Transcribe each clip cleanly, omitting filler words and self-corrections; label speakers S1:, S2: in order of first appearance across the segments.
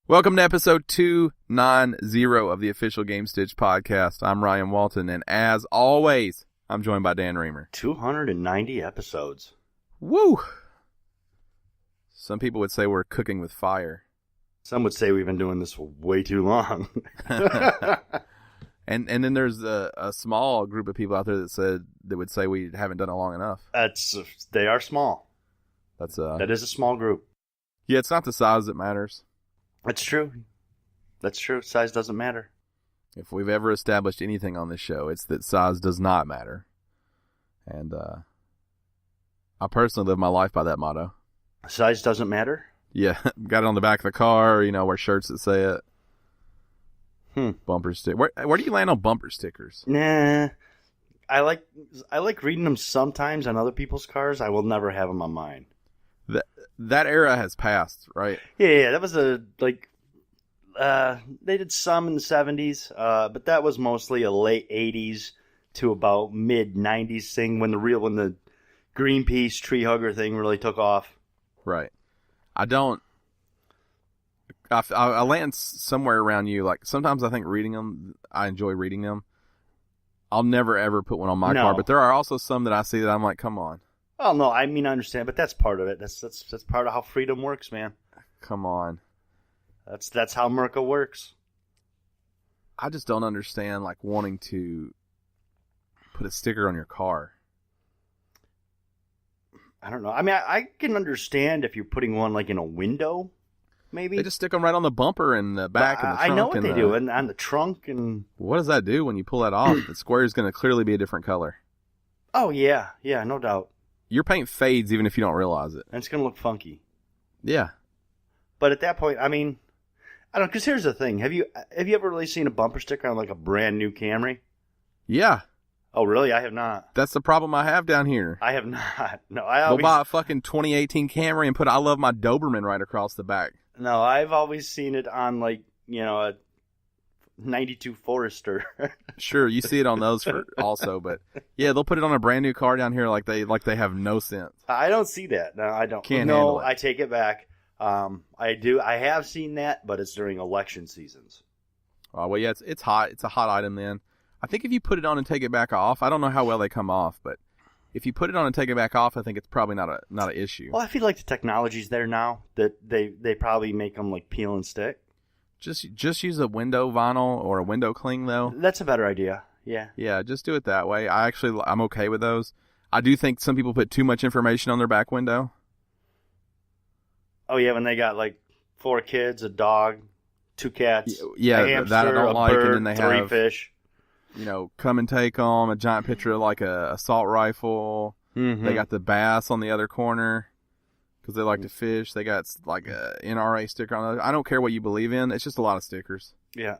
S1: Welcome to episode 290 of the official Gamestitch Podcast. I'm Ryan Walton, and as always, I'm joined by Dan Reamer.
S2: 290 episodes.
S1: Woo! Some people would say we're cooking with fire.
S2: Some would say we've been doing this for way too long.
S1: And then there's a small group of people out there that would say we haven't done it long enough.
S2: They are small.
S1: That
S2: is a small group.
S1: Yeah, it's not the size that matters.
S2: That's true. Size doesn't matter.
S1: If we've ever established anything on this show, it's that size does not matter. And I personally live my life by that motto.
S2: Size doesn't matter?
S1: Yeah, got it on the back of the car, wear shirts that say it. Bumper stick. Where do you land on bumper stickers?
S2: Nah. I like reading them sometimes on other people's cars. I will never have them on mine.
S1: That era has passed, right?
S2: Yeah, that was they did some in the 70s, but that was mostly a late 80s to about mid 90s thing when the Greenpeace tree hugger thing really took off.
S1: Right. I land somewhere around you. Like sometimes I think I enjoy reading them. I'll never ever put one on my car, but there are also some that I see that I'm like, come on.
S2: Oh no, I mean I understand, but that's part of it. That's part of how freedom works, man.
S1: Come on.
S2: That's how America works.
S1: I just don't understand like wanting to put a sticker on your car.
S2: I don't know. I mean, I can understand if you're putting one like in a window, maybe.
S1: They just stick them right on the bumper and the back and the trunk.
S2: I know what they do, and on the trunk and.
S1: What does that do when you pull that off? The square is going to clearly be a different color.
S2: Oh yeah, no doubt.
S1: Your paint fades even if you don't realize it.
S2: And it's going to look funky.
S1: Yeah.
S2: But at that point, I mean, I don't know, because here's the thing. Have you ever really seen a bumper sticker on like a brand new Camry?
S1: Yeah.
S2: Oh, really? I have not.
S1: That's the problem I have down here.
S2: I have not. No,
S1: Go buy a fucking 2018 Camry and put I love my Doberman right across the back.
S2: No, I've always seen it on like, a 92 Forester.
S1: Sure, you see it on those also, but yeah, they'll put it on a brand new car down here like they have no sense.
S2: I don't see that. No, I don't.
S1: Can't handle it.
S2: I take it back. I have seen that, but it's during election seasons.
S1: Oh, well, yeah, it's hot. It's a hot item then. I think if you put it on and take it back off, I don't know how well they come off, but if you put it on and take it back off, I think it's probably not an issue.
S2: Well, I feel like the technology's there now that they probably make them like peel and stick.
S1: Just use a window vinyl or a window cling, though.
S2: That's a better idea. Yeah.
S1: Yeah, just do it that way. I'm okay with those. I do think some people put too much information on their back window.
S2: Oh, yeah, when they got like 4 kids, a dog, 2 cats,
S1: yeah,
S2: a hamster,
S1: that I don't
S2: a
S1: like,
S2: bird,
S1: and then they
S2: 3
S1: have,
S2: fish.
S1: Come and take them, a giant picture of like a assault rifle.
S2: Mm-hmm.
S1: They got the bass on the other corner. Because they like to fish. They got like a NRA sticker on it. I don't care what you believe in. It's just a lot of stickers.
S2: Yeah.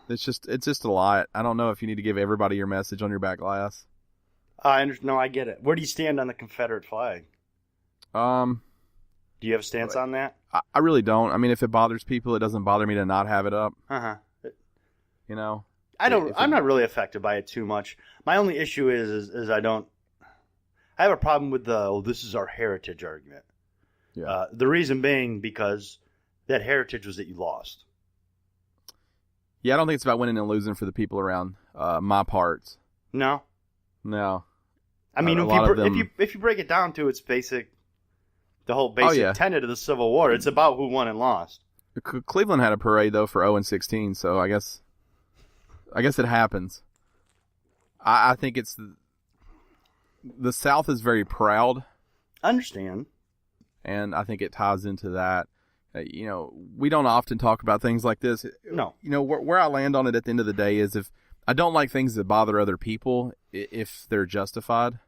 S1: It's just a lot. I don't know if you need to give everybody your message on your back glass.
S2: No, I get it. Where do you stand on the Confederate flag?
S1: Do
S2: you have a stance on that?
S1: I really don't. I mean, if it bothers people, it doesn't bother me to not have it up.
S2: Uh-huh.
S1: I'm
S2: not really affected by it too much. My only issue is I have a problem with this is our heritage argument.
S1: Yeah.
S2: The reason being because that heritage was that you lost.
S1: Yeah, I don't think it's about winning and losing for the people around my parts.
S2: No. I mean, if you break it down to its basic, the whole basic tenet of the Civil War, it's about who won and lost.
S1: Cleveland had a parade though for 0-16, so I guess it happens. I think it's the South is very proud.
S2: I understand.
S1: And I think it ties into that. We don't often talk about things like this.
S2: No.
S1: Where I land on it at the end of the day is if I don't like things that bother other people, if they're justified.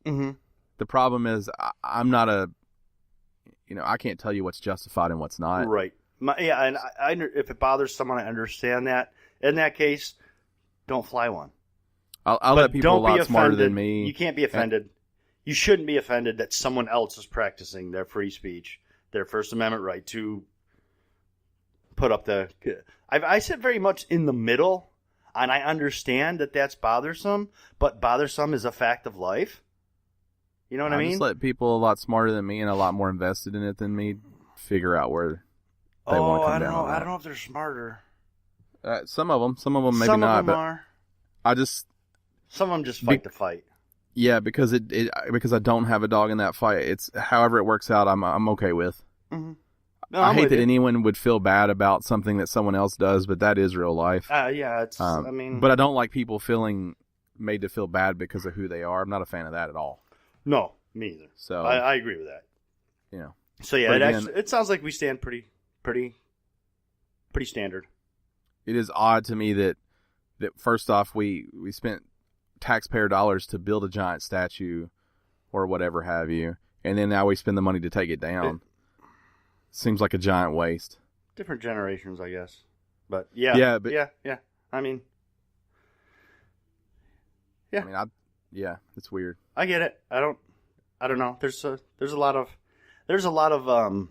S2: Mm-hmm.
S1: The problem is I'm not I can't tell you what's justified and what's not.
S2: Right. And if it bothers someone, I understand that. In that case, don't fly one.
S1: I'll let people a lot smarter than me.
S2: You can't be offended. You shouldn't be offended that someone else is practicing their free speech, their First Amendment right to put up the... I sit very much in the middle, and I understand that that's bothersome, but bothersome is a fact of life. You know what I mean?
S1: Just let people a lot smarter than me and a lot more invested in it than me figure out where they won't come
S2: I don't
S1: down
S2: know.
S1: on that.
S2: I don't know if they're smarter.
S1: Some of them maybe
S2: Some
S1: not.
S2: of them
S1: but
S2: are. Some of them just fight to fight.
S1: Yeah, because because I don't have a dog in that fight. It's however it works out. I'm okay with.
S2: Mm-hmm. No,
S1: I hate that anyone would feel bad about something that someone else does, but that is real life.
S2: Yeah, it's.
S1: But I don't like people feeling made to feel bad because of who they are. I'm not a fan of that at all.
S2: No, me either.
S1: So
S2: I agree with that.
S1: You know.
S2: So yeah, it sounds like we stand pretty standard.
S1: It is odd to me that first off we spent taxpayer dollars to build a giant statue or whatever have you, and then now we spend the money to take it down. Seems like a giant waste.
S2: Different generations, I guess. But yeah. I mean,
S1: it's weird.
S2: I get it. I don't know. There's a lot of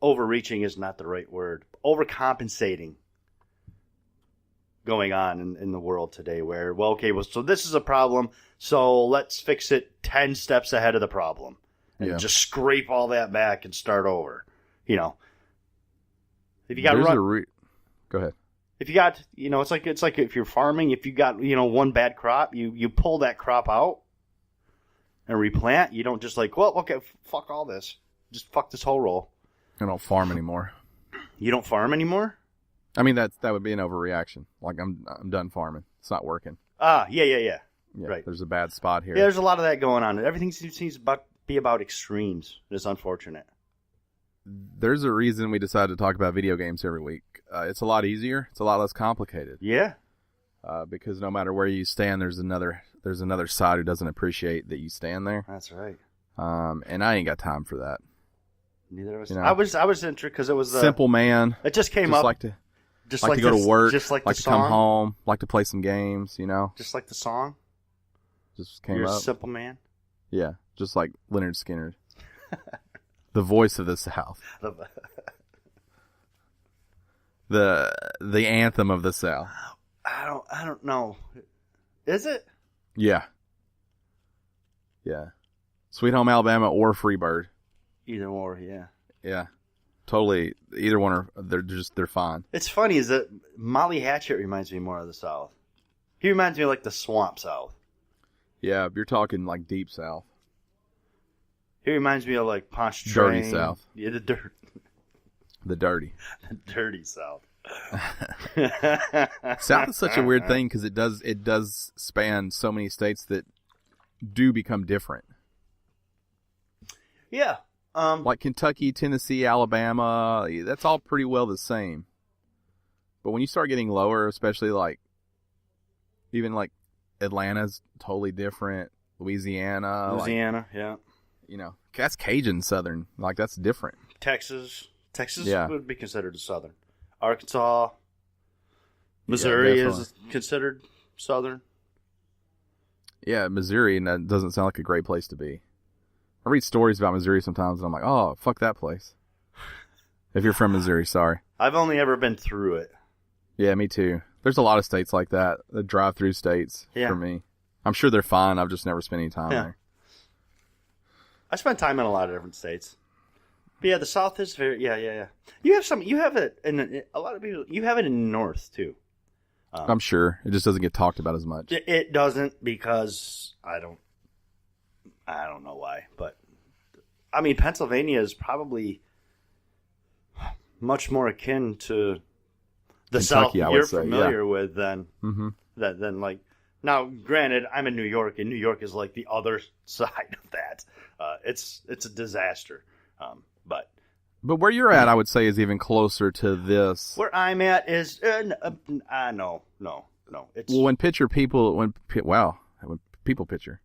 S2: overreaching is not the right word. Overcompensating going on in the world today where, so this is a problem, so let's fix it 10 steps ahead of the problem. And just scrape all that back and start over. You know. If you got
S1: Go ahead.
S2: If you got, it's like if you're farming, if you got, one bad crop, you pull that crop out and replant. You don't just fuck all this. Just fuck this whole row.
S1: I don't farm anymore.
S2: You don't farm anymore?
S1: I mean, that would be an overreaction. Like, I'm done farming. It's not working.
S2: Yeah. Right.
S1: There's a bad spot here.
S2: Yeah, there's a lot of that going on. Everything seems to be about extremes. It's unfortunate.
S1: There's a reason we decided to talk about video games every week. It's a lot easier. It's a lot less complicated.
S2: Yeah.
S1: Because no matter where you stand, there's another side who doesn't appreciate that you stand there.
S2: That's right.
S1: And I ain't got time for that.
S2: Neither of us. I was interested because it was
S1: simple man.
S2: It just came up.
S1: Like to go to work.
S2: Just like
S1: to
S2: song.
S1: Come home. Like to play some games.
S2: Just like the song.
S1: Just came
S2: You're
S1: up.
S2: A simple man.
S1: Yeah, just like Leonard Skinner, the voice of the South, the anthem of the South.
S2: I don't know. Is it?
S1: Yeah. Sweet Home Alabama or Freebird.
S2: Either or, yeah.
S1: Yeah. Totally. Either one are they're fine.
S2: It's funny is that Molly Hatchet reminds me more of the South. He reminds me of like the swamp South.
S1: Yeah, you're talking like deep South.
S2: He reminds me of like Pontchartrain.
S1: Dirty South.
S2: Yeah, the dirt.
S1: The dirty.
S2: The dirty South.
S1: South is such a weird thing because it does span so many states that do become different.
S2: Yeah.
S1: Like Kentucky, Tennessee, Alabama, that's all pretty well the same. But when you start getting lower, especially like even like Atlanta's totally different. Louisiana,
S2: yeah.
S1: That's Cajun Southern. Like, that's different.
S2: Texas
S1: yeah.
S2: would be considered a Southern. Arkansas, Missouri is considered Southern.
S1: Yeah, Missouri, and that doesn't sound like a great place to be. I read stories about Missouri sometimes, and I'm like, oh, fuck that place. If you're from Missouri, sorry.
S2: I've only ever been through it.
S1: Yeah, me too. There's a lot of states like that, the drive-through states for me. I'm sure they're fine. I've just never spent any time there.
S2: I spent time in a lot of different states. But yeah, the South is very yeah. You have it in a lot of people. You have it in the North too.
S1: I'm sure it just doesn't get talked about as much.
S2: It doesn't because I don't know why, but I mean Pennsylvania is probably much more akin to the
S1: Kentucky,
S2: South you're familiar with than like. Now, granted, I'm in New York, and New York is like the other side of that. It's a disaster. But
S1: where you're at, I would say, is even closer to this.
S2: Where I'm at is no. It's
S1: when people picture.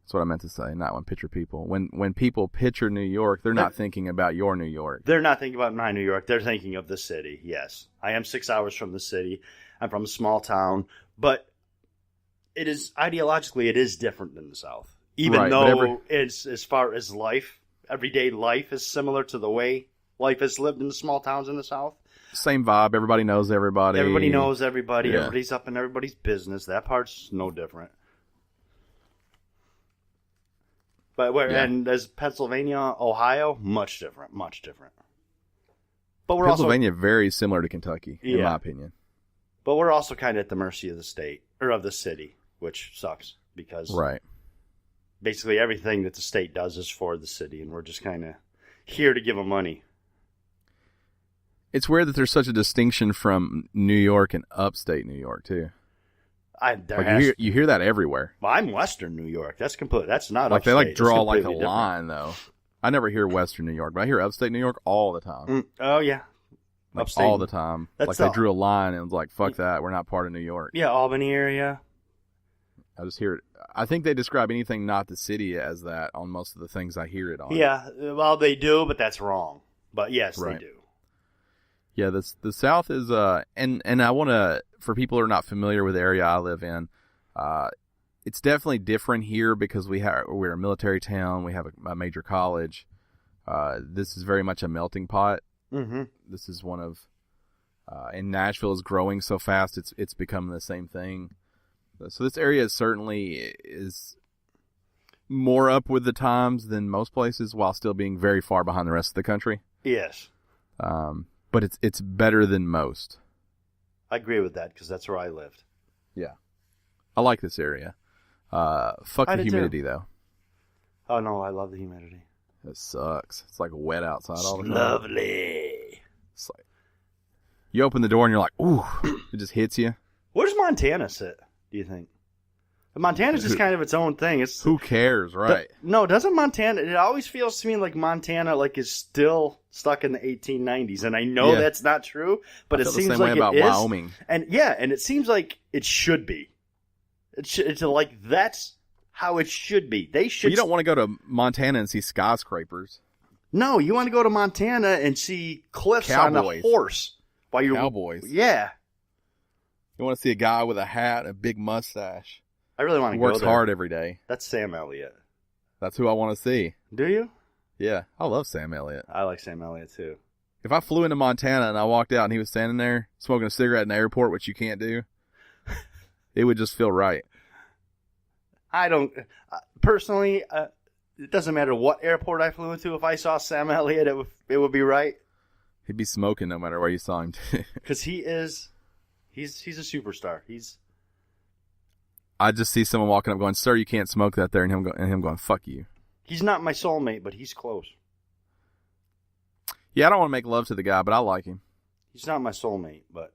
S1: That's what I meant to say, not when picture people. When people picture New York, they're not thinking about your New York.
S2: They're not thinking about my New York. They're thinking of the city. Yes, I am 6 hours from the city. I'm from a small town, but it is ideologically it is different than the South. Even though it's as far as life, everyday life is similar to the way life is lived in the small towns in the South.
S1: Same vibe. Everybody knows everybody.
S2: Everybody knows everybody.
S1: Yeah.
S2: Everybody's up in everybody's business. That part's no different. But and as Pennsylvania, Ohio, much different. But we're
S1: Pennsylvania very similar to Kentucky, in my opinion.
S2: But we're also kind of at the mercy of the state, or of the city, which sucks because basically everything that the state does is for the city, and we're just kind of here to give them money.
S1: It's weird that there's such a distinction from New York and upstate New York, too. You hear that everywhere.
S2: Well, I'm Western New York. That's complete. That's not
S1: like
S2: upstate.
S1: They draw like a line, though. I never hear Western New York, but I hear upstate New York all the time.
S2: Oh, yeah.
S1: Upstate, all the time. Like they drew a line and was like, fuck that, we're not part of New York.
S2: Yeah, Albany area.
S1: I just hear it. I think they describe anything not the city as that on most of the things I hear it on.
S2: Yeah, well, they do, but that's wrong. But yes, they do.
S1: Yeah, the South is, and I want to, for people who are not familiar with the area I live in, it's definitely different here because we're a military town, we have a major college. This is very much a melting pot.
S2: Mm-hmm.
S1: This is one of, and Nashville is growing so fast, it's becoming the same thing. So this area certainly is more up with the times than most places, while still being very far behind the rest of the country.
S2: Yes.
S1: But it's better than most.
S2: I agree with that because that's where I lived.
S1: Yeah. I like this area. Fuck the humidity, though.
S2: Oh, no, I love the humidity.
S1: It sucks. It's like wet outside all the time.
S2: Lovely.
S1: It's like you open the door and you're like, ooh, it just hits you.
S2: Where does Montana sit, do you think? Montana's just kind of its own thing.
S1: Who cares, right?
S2: Doesn't Montana... It always feels to me like Montana is still stuck in the 1890s, and I know that's not true, but it seems like it is.
S1: about Wyoming.
S2: And it seems like it should be. It's like that's how it should be. They should.
S1: Well, you don't want to go to Montana and see skyscrapers.
S2: No, you want to go to Montana and see cliffs on a horse. While you're
S1: Cowboys.
S2: Yeah.
S1: You want to see a guy with a hat and a big mustache.
S2: I really want to go there.
S1: Works hard every day.
S2: That's Sam Elliott.
S1: That's who I want to see.
S2: Do you?
S1: Yeah, I love Sam Elliott.
S2: I like Sam Elliott too.
S1: If I flew into Montana and I walked out and he was standing there smoking a cigarette in the airport, which you can't do, it would just feel right.
S2: I don't... personally, it doesn't matter what airport I flew into. If I saw Sam Elliott, it would be right.
S1: He'd be smoking no matter where you saw him.
S2: Because he is... He's a superstar.
S1: I just see someone walking up going, sir, you can't smoke that there, and him going, fuck you.
S2: He's not my soulmate, but he's close.
S1: Yeah, I don't want to make love to the guy, but I like him.
S2: He's not my soulmate, but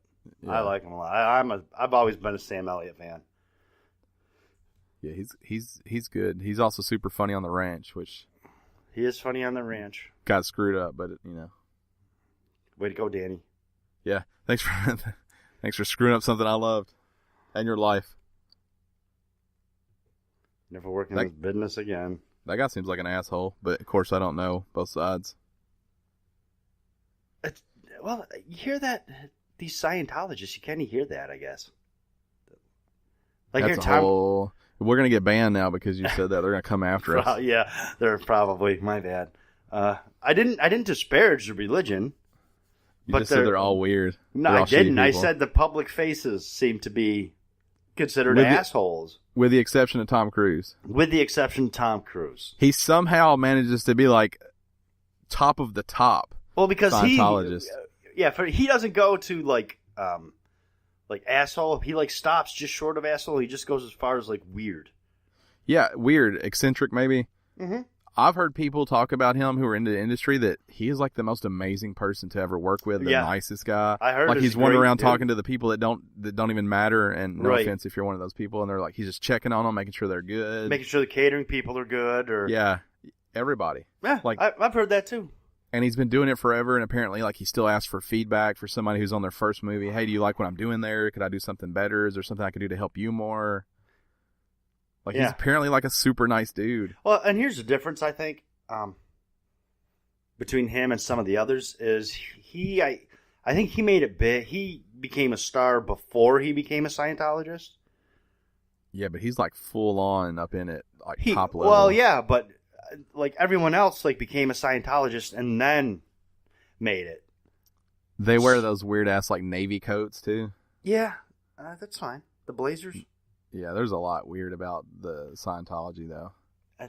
S2: I like him a lot. I've always been a Sam Elliott fan.
S1: Yeah, he's good. He's also super funny on the ranch, which...
S2: He is funny on the ranch.
S1: Got screwed up, but,
S2: Way to go, Danny.
S1: Yeah, thanks for screwing up something I loved. And your life.
S2: Never working in this business again.
S1: That guy seems like an asshole, but of course I don't know both sides.
S2: Well, you hear that? These Scientologists, you kind of hear that, I guess. Like
S1: that's we're going to get banned now because you said that. They're going to come after us.
S2: Yeah, they're probably. My bad. I didn't disparage the religion.
S1: You just said they're all weird.
S2: No, I didn't. I said the public faces seem to be considered assholes.
S1: With the exception of Tom Cruise.
S2: With the exception of Tom Cruise.
S1: He somehow manages to be like top of the top.
S2: Well, because
S1: Scientologist.
S2: He doesn't go to like asshole. He stops just short of asshole. He just goes as far as weird.
S1: Yeah, weird, eccentric maybe.
S2: Mm-hmm.
S1: I've heard people talk about him who are into the industry that he is the most amazing person to ever work with, the nicest guy.
S2: I heard
S1: he's wandering around talking to the people that don't even matter, and no offense if you're one of those people, and they're he's just checking on them, making sure they're good.
S2: Making sure the catering people are good
S1: Yeah, everybody.
S2: Yeah, I've heard that too.
S1: And he's been doing it forever, and apparently he still asks for feedback for somebody who's on their first movie. Hey, do you like what I'm doing there? Could I do something better? Is there something I could do to help you more? He's apparently a super nice dude.
S2: Well, and here's the difference, I think, between him and some of the others is I think he made it big. He became a star before he became a Scientologist.
S1: Yeah, but he's full on up in it, top level.
S2: Well, yeah, but everyone else became a Scientologist and then made it.
S1: They wear those weird ass Navy coats too.
S2: Yeah, that's fine. The blazers.
S1: Yeah, there's a lot weird about the Scientology, though.
S2: All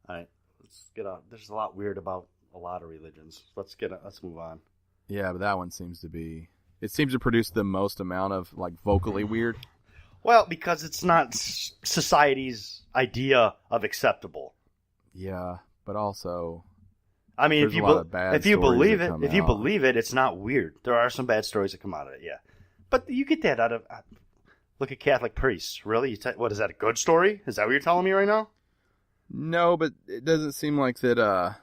S2: right, let's get on. There's a lot weird about a lot of religions. Let's move on.
S1: Yeah, but that one seems to produce the most amount of like vocally weird.
S2: Well, because it's not society's idea of acceptable.
S1: Yeah, but also,
S2: I mean, if you believe it, it's not weird. There are some bad stories that come out of it, yeah. But you get that out of look at Catholic priests. Really, what is that? A good story? Is that what you're telling me right now?
S1: No, but it doesn't seem like that.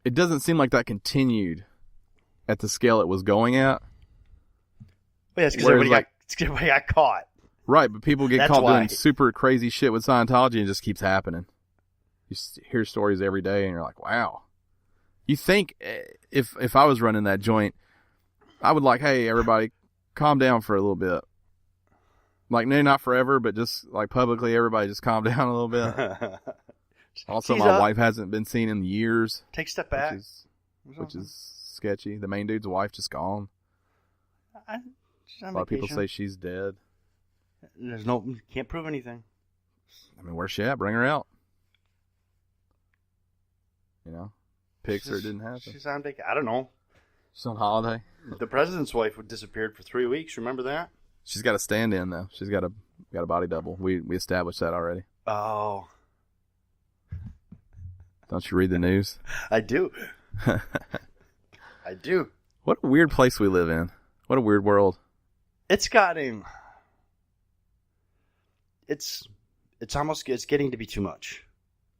S1: It doesn't seem like that continued at the scale it was going at.
S2: Well, yeah, it's because everybody got caught.
S1: Right, but people get caught doing super crazy shit with Scientology and it just keeps happening. You hear stories every day and you're like, wow. You think if I was running that joint, I would like, hey, everybody, calm down for a little bit. Like, no, not forever, but just like publicly, everybody just calm down a little bit. Also, my wife hasn't been seen in years.
S2: Take a step back.
S1: Which is sketchy. The main dude's wife just gone. A lot of people say she's dead.
S2: Can't prove anything.
S1: I mean, where's she at? Bring her out. You know? Pics or it didn't happen.
S2: She's on vacation. I don't know.
S1: She's on holiday.
S2: The president's wife disappeared for 3 weeks. Remember that?
S1: She's got a stand-in, though. She's got a body double. We established that already.
S2: Oh.
S1: Don't you read the news?
S2: I do. I do.
S1: What a weird place we live in. What a weird world.
S2: It's getting getting to be too much.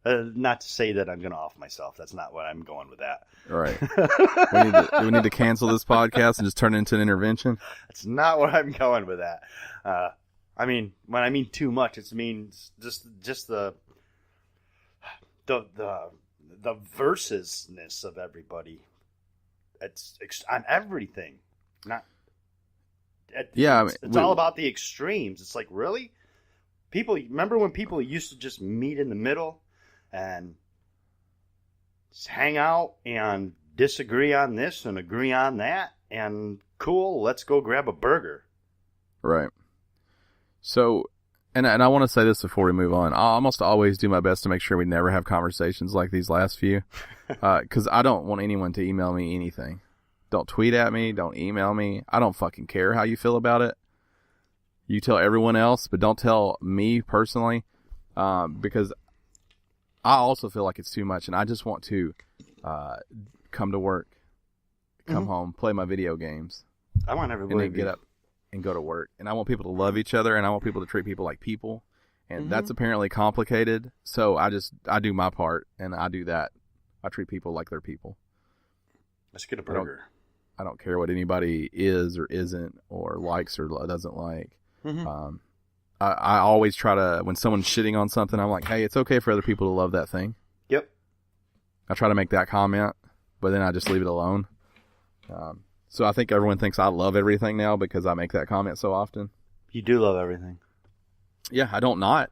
S2: Not to say that I'm going to off myself. That's not what I'm going with that.
S1: All right. Do we need to cancel this podcast and just turn it into an intervention?
S2: That's not what I'm going with that. I mean, when I mean too much, it means just the versusness of everybody. It's on everything. It's all about the extremes. It's like, really? Remember when people used to just meet in the middle and just hang out and disagree on this and agree on that and cool, let's go grab a burger. Right.
S1: So, and I want to say this before we move on. I almost always do my best to make sure we never have conversations like these last few, because I don't want anyone to email me anything. Don't tweet at me. Don't email me. I don't fucking care how you feel about it. You tell everyone else, but don't tell me personally, because I also feel like it's too much, and I just want to come to work, come home, play my video games.
S2: I want everybody
S1: to get up and go to work, and I want people to love each other, and I want people to treat people like people, and that's apparently complicated. So I do my part, and I do that. I treat people like they're people.
S2: Let's get a burger.
S1: I don't care what anybody is or isn't or likes or doesn't like. Mm-hmm. I always try to, when someone's shitting on something, I'm like, hey, it's okay for other people to love that thing.
S2: Yep.
S1: I try to make that comment, but then I just leave it alone. So I think everyone thinks I love everything now because I make that comment so often.
S2: You do love everything.
S1: Yeah, I don't not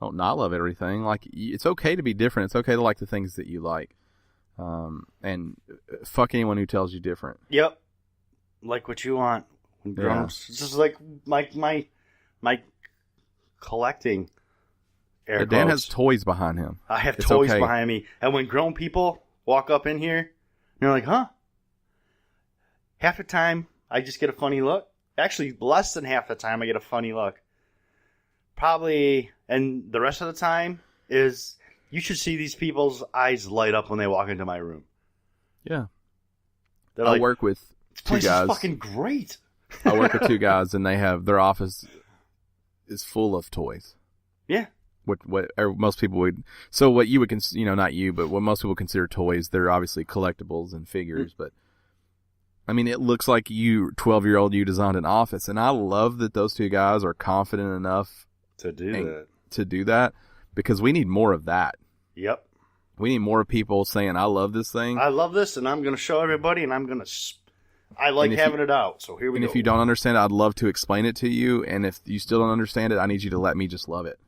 S1: love everything. Like, it's okay to be different. It's okay to like the things that you like. And fuck anyone who tells you different.
S2: Yep. Like what you want. Yeah. Just like my collecting air
S1: Dan has toys behind him.
S2: I have toys behind me. And when grown people walk up in here, they're like, huh? Half the time, I just get a funny look. Actually, less than half the time, I get a funny look. Probably, and the rest of the time is, you should see these people's eyes light up when they walk into my room.
S1: Yeah. I work with two guys. This place
S2: is fucking great.
S1: I work with two guys, and they have, their office is full of toys.
S2: Yeah.
S1: What most people would, so what you would consider, not you, but what most people consider toys, they're obviously collectibles and figures, but I mean, it looks like 12-year-old you designed an office, and I love that those two guys are confident enough
S2: to do
S1: that, because we need more of that.
S2: Yep.
S1: We need more people saying, I love this thing.
S2: I love this, and I'm going to show everybody, and I like having it out, so here we go.
S1: And if you don't understand it, I'd love to explain it to you, and if you still don't understand it, I need you to let me just love it.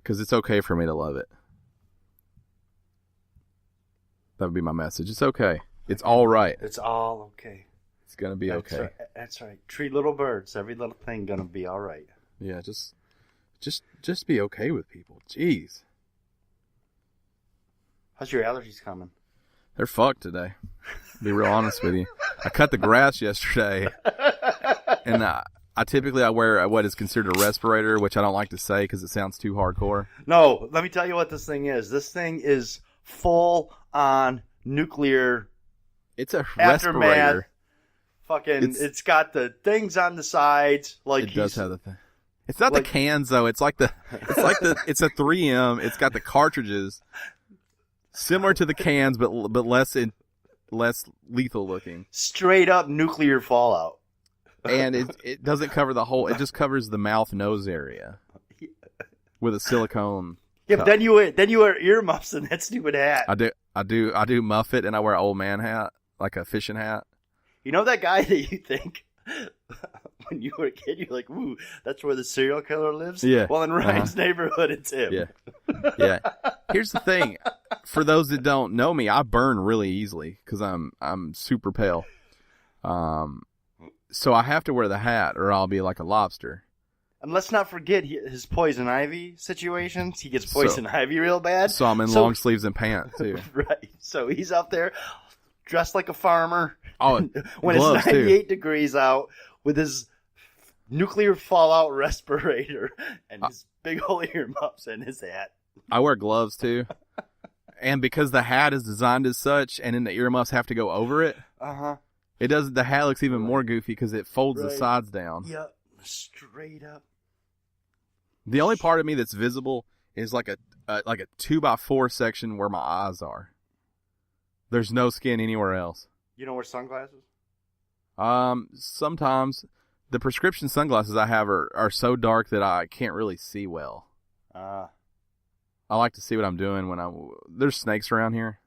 S1: Because it's okay for me to love it. That would be my message. It's okay. It's all right.
S2: It's all okay.
S1: It's going to be okay.
S2: Right. That's right. Treat little birds. Every little thing going to be all right.
S1: Yeah, just Just be okay with people. Jeez.
S2: How's your allergies coming?
S1: They're fucked today. To be real honest with you. I cut the grass yesterday, and I typically wear what is considered a respirator, which I don't like to say because it sounds too hardcore.
S2: No, let me tell you what this thing is. This thing is full on nuclear.
S1: It's a
S2: aftermath.
S1: respirator.
S2: Fucking, it's got the things on the sides. Like
S1: it does have the thing. It's not the cans though. It's a 3M. It's got the cartridges, similar to the cans, but less lethal looking.
S2: Straight up nuclear fallout.
S1: And it doesn't cover the whole. It just covers the mouth nose area with a silicone.
S2: Yeah, but then you wear earmuffs and that stupid hat.
S1: I do muff it, and I wear an old man hat, like a fishing hat.
S2: You know that guy that you think when you were a kid, you're like, ooh, that's where the serial killer lives?
S1: Yeah.
S2: Well, in Ryan's neighborhood, it's him.
S1: Yeah. Yeah. Here's the thing. For those that don't know me, I burn really easily because I'm super pale. So I have to wear the hat or I'll be like a lobster.
S2: And let's not forget his poison ivy situations. He gets poison ivy real bad.
S1: So I'm in long sleeves and pants, too.
S2: Right. So he's up there dressed like a farmer.
S1: Oh,
S2: when it's 98 degrees out with his nuclear fallout respirator and his big old earmuffs and his hat.
S1: I wear gloves, too. And because the hat is designed as such and then the earmuffs have to go over it, the hat looks even more goofy because it folds the sides down.
S2: Yep. Straight up.
S1: The only part of me that's visible is like a 2x4 section where my eyes are. There's no skin anywhere else.
S2: You don't wear sunglasses?
S1: Sometimes the prescription sunglasses I have are so dark that I can't really see well. I like to see what I'm doing there's snakes around here.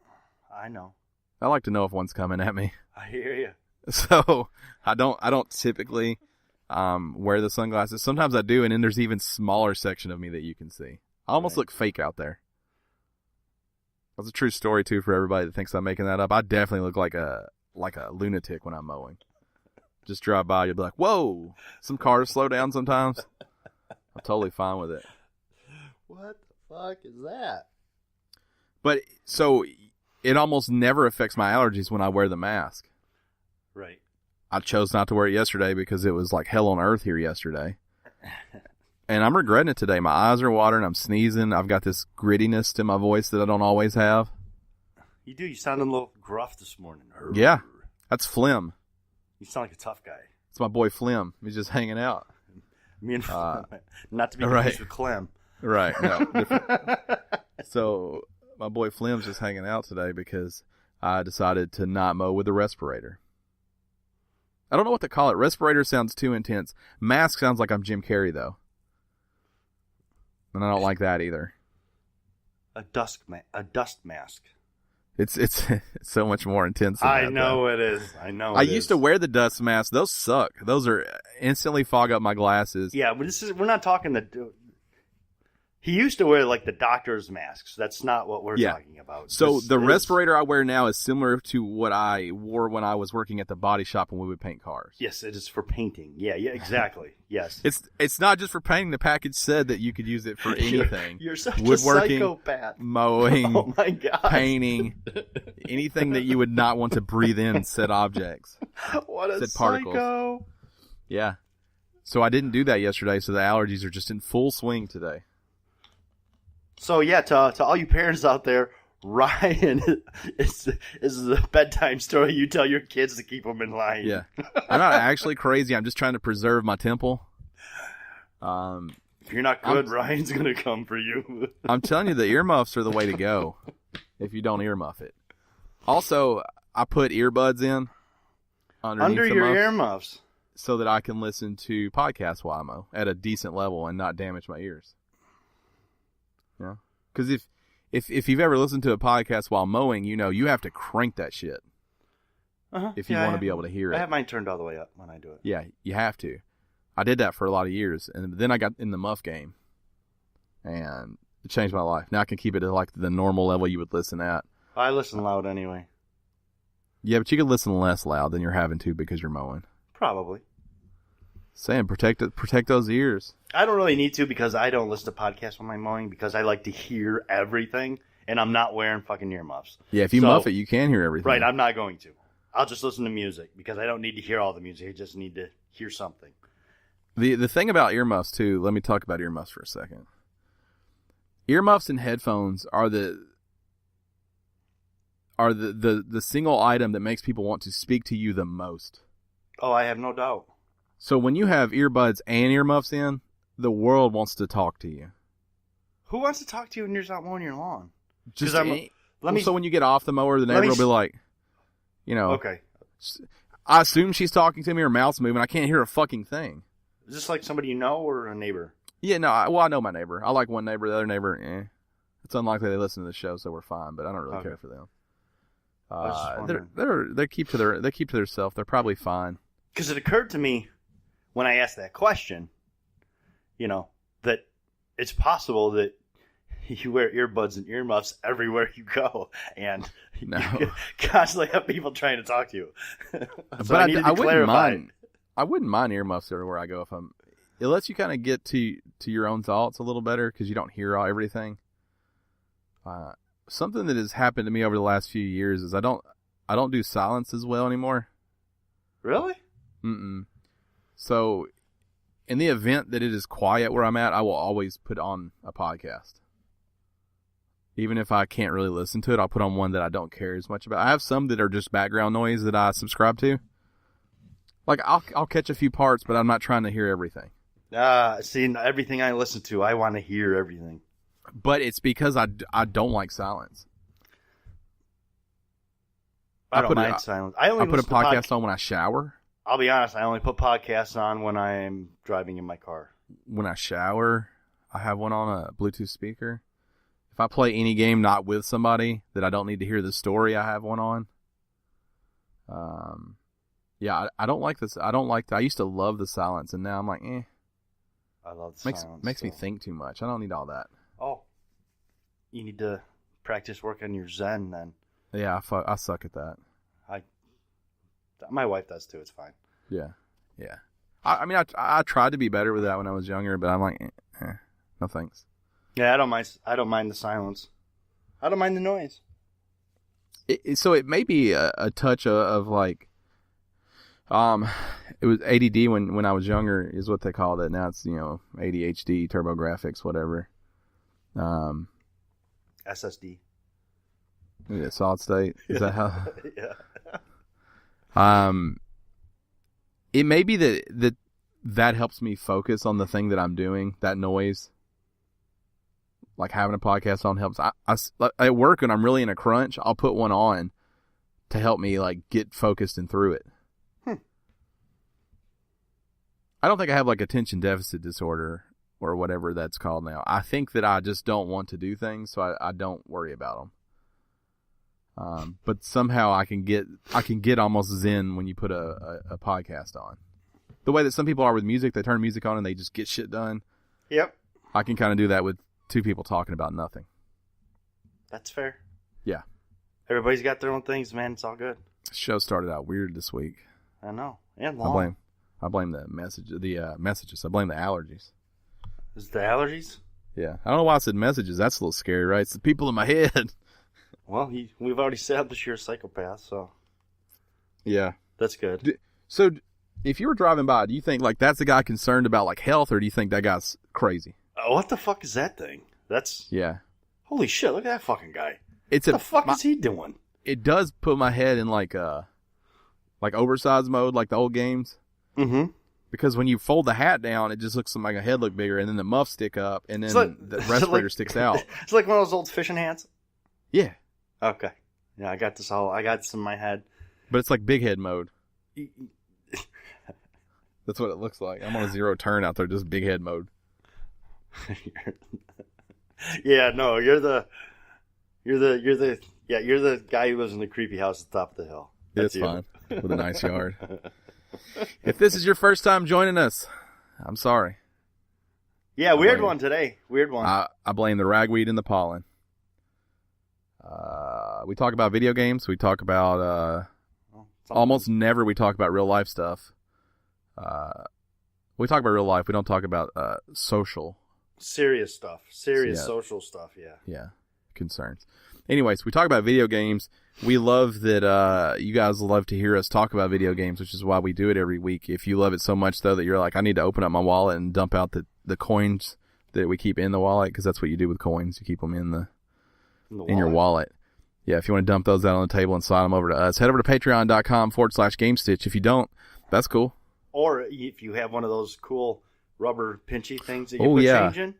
S2: I know.
S1: I like to know if one's coming at me.
S2: I hear you.
S1: So I don't typically wear the sunglasses. Sometimes I do, and then there's even smaller section of me that you can see. I almost look fake out there. That's a true story too for everybody that thinks I'm making that up. I definitely look like a lunatic when I'm mowing. Just drive by, you'll be like, "Whoa!" Some cars slow down sometimes. I'm totally fine with it.
S2: What the fuck is that?
S1: But so it almost never affects my allergies when I wear the mask.
S2: Right.
S1: I chose not to wear it yesterday because it was like hell on earth here yesterday. And I'm regretting it today. My eyes are watering. I'm sneezing. I've got this grittiness to my voice that I don't always have.
S2: You do. You sound a little gruff this morning.
S1: Yeah. That's Flim.
S2: You sound like a tough guy.
S1: It's my boy Flim. He's just hanging out.
S2: Me and not to be confused with Clem.
S1: Right. No. Different. So my boy Flim's just hanging out today because I decided to not mow with a respirator. I don't know what to call it. Respirator sounds too intense. Mask sounds like I'm Jim Carrey, though. And I don't like that either.
S2: A dust mask.
S1: It's so much more intense than
S2: I know it is. I know
S1: I used to wear the dust mask. Those suck. Those are instantly fog up my glasses.
S2: Yeah, but we're not talking he used to wear like the doctor's masks. That's not what we're talking about.
S1: So the respirator I wear now is similar to what I wore when I was working at the body shop when we would paint cars.
S2: Yes, it is for painting. Yeah, exactly. Yes.
S1: It's not just for painting. The package said that you could use it for anything.
S2: You're such
S1: woodworking,
S2: a psychopath.
S1: Mowing,
S2: oh my God.
S1: Painting, anything that you would not want to breathe in said objects.
S2: What a
S1: said
S2: psycho.
S1: Particles. Yeah. So I didn't do that yesterday, so the allergies are just in full swing today.
S2: So yeah, to all you parents out there, Ryan is a bedtime story you tell your kids to keep them in line.
S1: Yeah, I'm not actually crazy. I'm just trying to preserve my temple.
S2: If you're not good, Ryan's gonna come for you.
S1: I'm telling you, the earmuffs are the way to go. If you don't earmuff it. Also, I put earbuds in
S2: under your earmuffs
S1: so that I can listen to podcasts while I mow at a decent level and not damage my ears. Yeah, because if you've ever listened to a podcast while mowing, you know you have to crank that shit if you want to be able to hear it.
S2: I have mine turned all the way up when I do it.
S1: Yeah, you have to. I did that for a lot of years, and then I got in the muff game, and it changed my life. Now I can keep it at like the normal level you would listen at.
S2: I listen loud anyway.
S1: Yeah, but you can listen less loud than you're having to because you're mowing.
S2: Probably.
S1: Saying protect those ears.
S2: I don't really need to because I don't listen to podcasts when I'm mowing because I like to hear everything, and I'm not wearing fucking earmuffs.
S1: Yeah, if you muff it, you can hear everything.
S2: Right, I'm not going to. I'll just listen to music because I don't need to hear all the music. I just need to hear something.
S1: The thing about earmuffs too. Let me talk about earmuffs for a second. Earmuffs and headphones are the single item that makes people want to speak to you the most.
S2: Oh, I have no doubt.
S1: So when you have earbuds and earmuffs in, the world wants to talk to you.
S2: Who wants to talk to you when you're not mowing your lawn?
S1: So when you get off the mower, the neighbor will be like,
S2: okay.
S1: I assume she's talking to me, her mouth's moving. I can't hear a fucking thing.
S2: Is this like somebody you know or a neighbor?
S1: Yeah, no. I know my neighbor. I like one neighbor. The other neighbor, It's unlikely they listen to the show, so we're fine. But I don't really care for them. They keep to their self. They're probably fine.
S2: Because it occurred to me when I asked that question, that it's possible that you wear earbuds and earmuffs everywhere you go, and you constantly have people trying to talk to you. So
S1: but I wouldn't mind. I wouldn't mind earmuffs everywhere I go it lets you kind of get to your own thoughts a little better because you don't hear everything. Something that has happened to me over the last few years is I don't do silence as well anymore.
S2: Really?
S1: Mm-mm. So, in the event that it is quiet where I'm at, I will always put on a podcast. Even if I can't really listen to it, I'll put on one that I don't care as much about. I have some that are just background noise that I subscribe to. Like, I'll catch a few parts, but I'm not trying to hear everything.
S2: See, everything I listen to, I want to hear everything.
S1: But it's because I don't like silence.
S2: I don't mind silence. I
S1: put a podcast on when I shower.
S2: I'll be honest, I only put podcasts on when I'm driving in my car.
S1: When I shower, I have one on a Bluetooth speaker. If I play any game not with somebody that I don't need to hear the story, I have one on. Yeah, I don't like this. I used to love the silence, and now I'm like,
S2: I love the silence.
S1: Makes me think too much. I don't need all that.
S2: Oh, you need to practice work on your Zen then.
S1: Yeah, I suck at that.
S2: My wife does too. It's fine.
S1: Yeah. I mean, I tried to be better with that when I was younger, but I'm like, no thanks.
S2: Yeah, I don't mind the silence. I don't mind the noise.
S1: So it may be a touch of like, it was ADD when I was younger is what they called it. Now it's ADHD, TurboGrafx, whatever.
S2: SSD.
S1: Yeah, solid state. Is that how?
S2: Yeah.
S1: It may be that helps me focus on the thing that I'm doing. That noise, like having a podcast on, helps. I at work when I'm really in a crunch, I'll put one on to help me like get focused and through it. I don't think I have like attention deficit disorder or whatever that's called now. I think that I just don't want to do things, so I don't worry about them. But somehow I can get almost zen when you put a podcast on. The way that some people are with music, they turn music on and they just get shit done.
S2: Yep.
S1: I can kind of do that with two people talking about nothing.
S2: That's fair.
S1: Yeah.
S2: Everybody's got their own things, man. It's all good.
S1: The show started out weird this week.
S2: I know. And long.
S1: I blame the messages. I blame the allergies.
S2: Is it the allergies?
S1: Yeah. I don't know why I said messages. That's a little scary, right? It's the people in my head.
S2: Well, we've already established you're a psychopath, so.
S1: Yeah.
S2: That's good.
S1: So, if you were driving by, do you think, like, that's a guy concerned about, like, health, or do you think that guy's crazy?
S2: What the fuck is that thing? That's...
S1: Yeah.
S2: Holy shit, look at that fucking guy. What the fuck is he doing?
S1: It does put my head in, like oversized mode, like the old games.
S2: Mm-hmm.
S1: Because when you fold the hat down, it just looks like a head look bigger, and then the muff stick up, and then the respirator sticks out.
S2: It's like one of those old fishing hats?
S1: Yeah.
S2: Okay. Yeah, I got this in my head.
S1: But it's like big head mode. That's what it looks like. I'm on a 0 turn out there, just big head mode.
S2: Yeah, no, you're the guy who lives in the creepy house at the top of the hill.
S1: It's fine. With a nice yard. If this is your first time joining us, I'm sorry.
S2: Yeah, weird one today. Weird one.
S1: I blame the ragweed and the pollen. We talk about video games. We talk about almost never we talk about real life stuff. We talk about real life. We don't talk about social.
S2: Serious stuff. Social stuff, yeah.
S1: Yeah, concerns. Anyways, we talk about video games. We love that you guys love to hear us talk about video games, which is why we do it every week. If you love it so much, though, that you're like, I need to open up my wallet and dump out the coins that we keep in the wallet, because that's what you do with coins. You keep them in your wallet. Yeah, if you want to dump those out on the table and slide them over to us, head over to patreon.com/Gamestitch. If you don't, that's cool.
S2: Or if you have one of those cool rubber pinchy things that you put change in,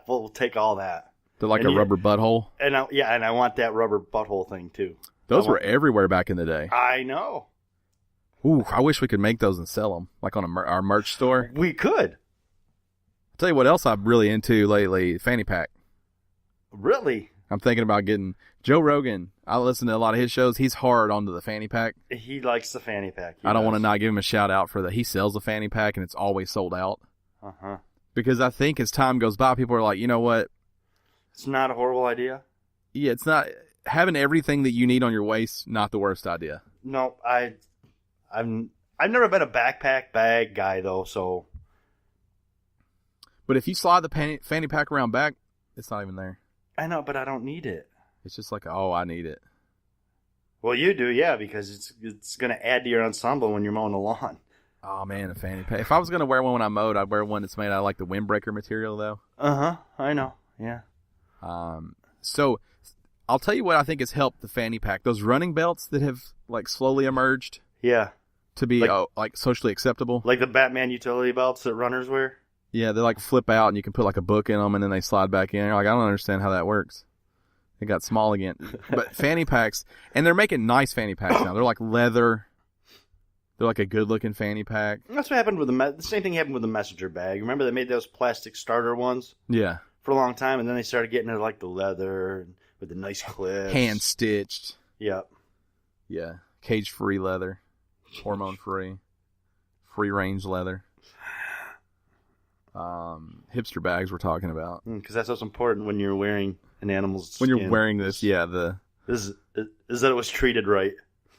S2: we'll take all that.
S1: They're like a rubber butthole.
S2: And I want that rubber butthole thing too.
S1: Those were everywhere back in the day.
S2: I know.
S1: Ooh, I wish we could make those and sell them, like on our merch store.
S2: We could.
S1: I'll tell you what else I'm really into lately, fanny pack.
S2: Really?
S1: I'm thinking about getting Joe Rogan. I listen to a lot of his shows. He's hard onto the fanny pack.
S2: He likes the fanny pack.
S1: I don't want to not give him a shout out for that. He sells a fanny pack and it's always sold out.
S2: Uh-huh.
S1: Because I think as time goes by, people are like, you know what?
S2: It's not a horrible idea.
S1: Yeah, it's not. Having everything that you need on your waist, not the worst idea.
S2: No, I've never been a backpack bag guy though, so.
S1: But if you slide the fanny pack around back, it's not even there.
S2: I know, but I don't need it.
S1: It's just like, oh, I need it.
S2: Well, you do, yeah, because it's going to add to your ensemble when you're mowing the lawn.
S1: Oh man, a fanny pack. If I was going to wear one when I mowed, I'd wear one that's made out of like the windbreaker material, though.
S2: I know. Yeah.
S1: So I'll tell you what I think has helped the fanny pack. Those running belts that have like slowly emerged.
S2: Yeah.
S1: To be like socially acceptable.
S2: Like the Batman utility belts that runners wear.
S1: Yeah, they like flip out and you can put like a book in them and then they slide back in. You're like, I don't understand how that works. It got small again. But fanny packs, and they're making nice fanny packs now. They're like leather. They're like a good-looking fanny pack.
S2: That's what happened with the same thing happened with the messenger bag. Remember they made those plastic starter ones?
S1: Yeah.
S2: For a long time, and then they started getting into like the leather with the nice clips.
S1: Hand stitched.
S2: Yep.
S1: Yeah. Cage-free leather. Hormone-free. Free-range leather. Hipster bags we're talking about.
S2: Because that's what's important when you're wearing an animal's
S1: skin.
S2: When
S1: you're wearing this, yeah.
S2: Is that it was treated right.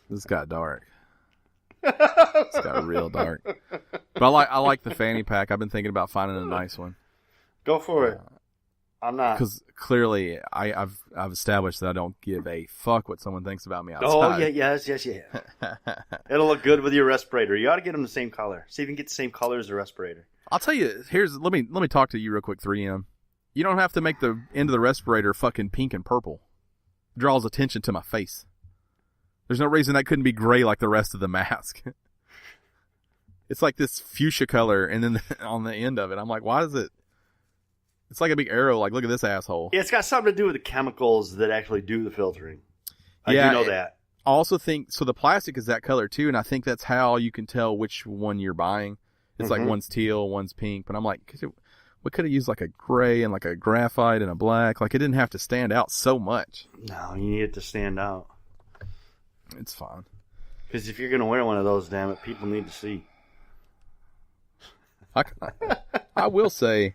S1: This got dark. It's got real dark. But I like the fanny pack. I've been thinking about finding a nice one.
S2: Go for it. I'm not.
S1: Because clearly I've established that I don't give a fuck what someone thinks about me outside.
S2: Oh, yes. It'll look good with your respirator. You ought to get them the same color. See if you can get the same color as the respirator.
S1: I'll tell you, let me talk to you real quick, 3M. You don't have to make the end of the respirator fucking pink and purple. It draws attention to my face. There's no reason that couldn't be gray like the rest of the mask. It's like this fuchsia color, and then on the end of it, I'm like, why is it? It's like a big arrow. Like, look at this asshole.
S2: Yeah, it's got something to do with the chemicals that actually do the filtering. I do know that.
S1: I also think, so the plastic is that color too, and I think that's how you can tell which one you're buying. It's like one's teal, one's pink, but I'm like, we could have used like a gray and like a graphite and a black. Like, it didn't have to stand out so much.
S2: No, you need it to stand out.
S1: It's fine.
S2: Because if you're going to wear one of those, damn it, people need to see.
S1: I will say.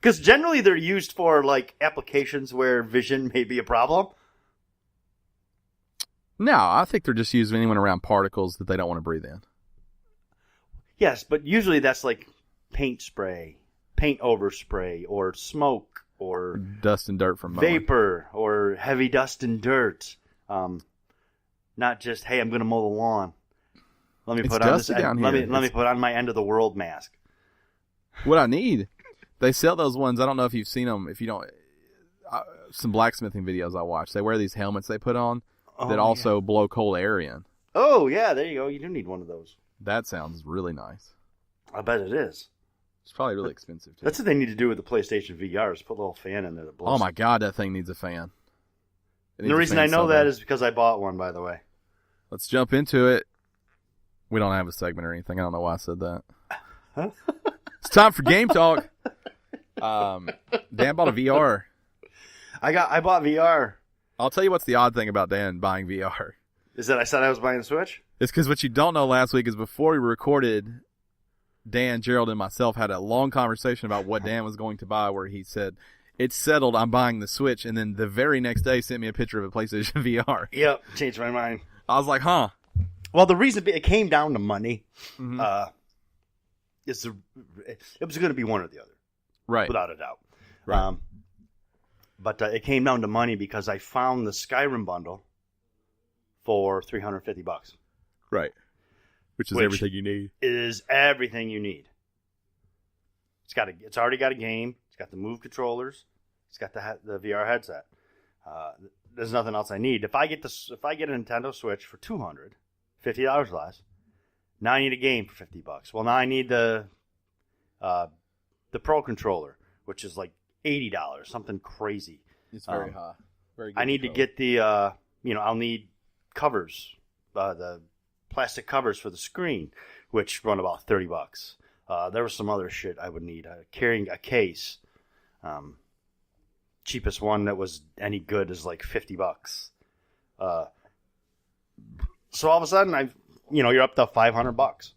S2: Because generally they're used for like applications where vision may be a problem.
S1: No, I think they're just using anyone around particles that they don't want to breathe in.
S2: Yes, but usually that's like paint spray, paint overspray, or smoke, or
S1: dust and dirt from mowing.
S2: Vapor, or heavy dust and dirt. Not just, hey, I'm going to mow the lawn. Let me put on this. Let me put on my end of the world mask.
S1: What I need, they sell those ones. I don't know if you've seen them. If you don't, some blacksmithing videos I watch. They wear these helmets they put on that also blow cold air in.
S2: Oh yeah, there you go. You do need one of those.
S1: That sounds really nice.
S2: I bet it is.
S1: It's probably really expensive too.
S2: That's what they need to do with the PlayStation VR is put a little fan in there that blows.
S1: Oh my god, that thing needs a fan.
S2: The reason I know that is because I bought one, by the way.
S1: Let's jump into it. We don't have a segment or anything. I don't know why I said that. It's time for Game Talk. Dan bought a VR.
S2: I bought VR.
S1: I'll tell you what's the odd thing about Dan buying VR.
S2: Is that I said I was buying a Switch?
S1: It's because what you don't know last week is before we recorded, Dan, Gerald, and myself had a long conversation about what Dan was going to buy, where he said, it's settled, I'm buying the Switch, and then the very next day sent me a picture of a PlayStation VR.
S2: Yep, changed my mind.
S1: I was like, huh.
S2: Well, the reason it came down to money. Mm-hmm. it was going to be one or the other,
S1: right?
S2: Without a doubt.
S1: Right.
S2: But it came down to money because I found the Skyrim bundle for $350.
S1: Right. Which is everything you need.
S2: It is everything you need. It's already got a game. It's got the Move controllers. It's got the VR headset. There's nothing else I need. If I get a Nintendo Switch for $50 less, now I need a game for $50. Well, now I need the Pro controller, which is like $80, something crazy.
S1: It's very high. Very good.
S2: I need to get the I'll need covers, the plastic covers for the screen, which run about $30. There was some other shit I would need. Carrying a case. Cheapest one that was any good is like $50. So all of a sudden, you're up to $500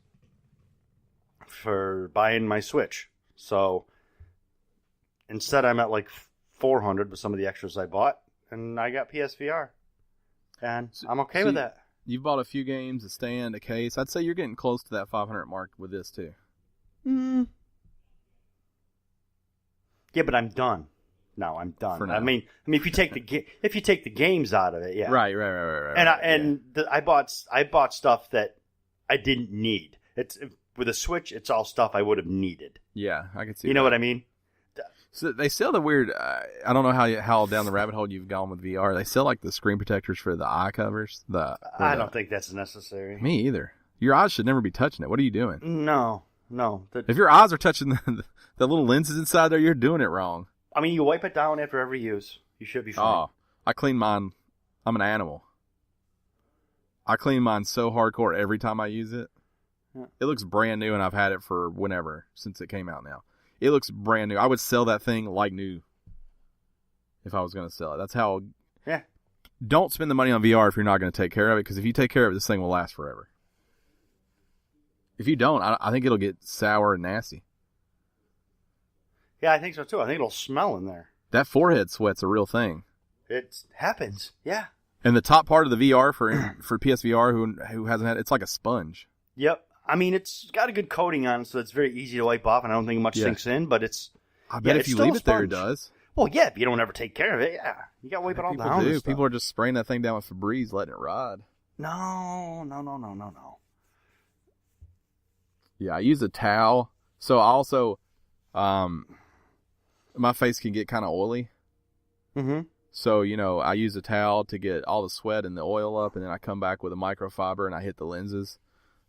S2: for buying my Switch. So instead, I'm at like $400 with some of the extras I bought, and I got PSVR, and I'm okay with that.
S1: You've bought a few games, a stand, a case. I'd say you're getting close to that 500 mark with this too.
S2: Yeah, but I'm done. No, I'm done.
S1: For now.
S2: I mean, if you take the games out of it, yeah.
S1: Right.
S2: I bought stuff that I didn't need. It's with a Switch, it's all stuff I would have needed.
S1: Yeah, I can see.
S2: You know what I mean?
S1: So they sell the weird. I don't know how down the rabbit hole you've gone with VR. They sell like the screen protectors for the eye covers.
S2: I don't think that's necessary.
S1: Me either. Your eyes should never be touching it. What are you doing?
S2: No.
S1: If your eyes are touching the little lenses inside there, you're doing it wrong.
S2: I mean, you wipe it down after every use. You should be fine.
S1: Oh, I clean mine. I'm an animal. I clean mine so hardcore every time I use it. Yeah. It looks brand new, and I've had it for whenever, since it came out now. It looks brand new. I would sell that thing like new if I was going to sell it. That's how...
S2: Yeah.
S1: Don't spend the money on VR if you're not going to take care of it, because if you take care of it, this thing will last forever. If you don't, I think it'll get sour and nasty.
S2: Yeah, I think so too. I think it'll smell in there.
S1: That forehead sweat's a real thing.
S2: It happens, yeah.
S1: And the top part of the VR for PSVR, who hasn't had it's like a sponge.
S2: Yep. I mean, it's got a good coating on it, so it's very easy to wipe off, and I don't think much sinks in, but it's...
S1: I bet if you leave it there, it does.
S2: Well, yeah, if you don't ever take care of it, yeah. You got to wipe it all down.
S1: People are just spraying that thing down with Febreze, letting it ride.
S2: No.
S1: Yeah, I use a towel. So I also... my face can get kind of oily.
S2: Mm-hmm.
S1: So, I use a towel to get all the sweat and the oil up, and then I come back with a microfiber and I hit the lenses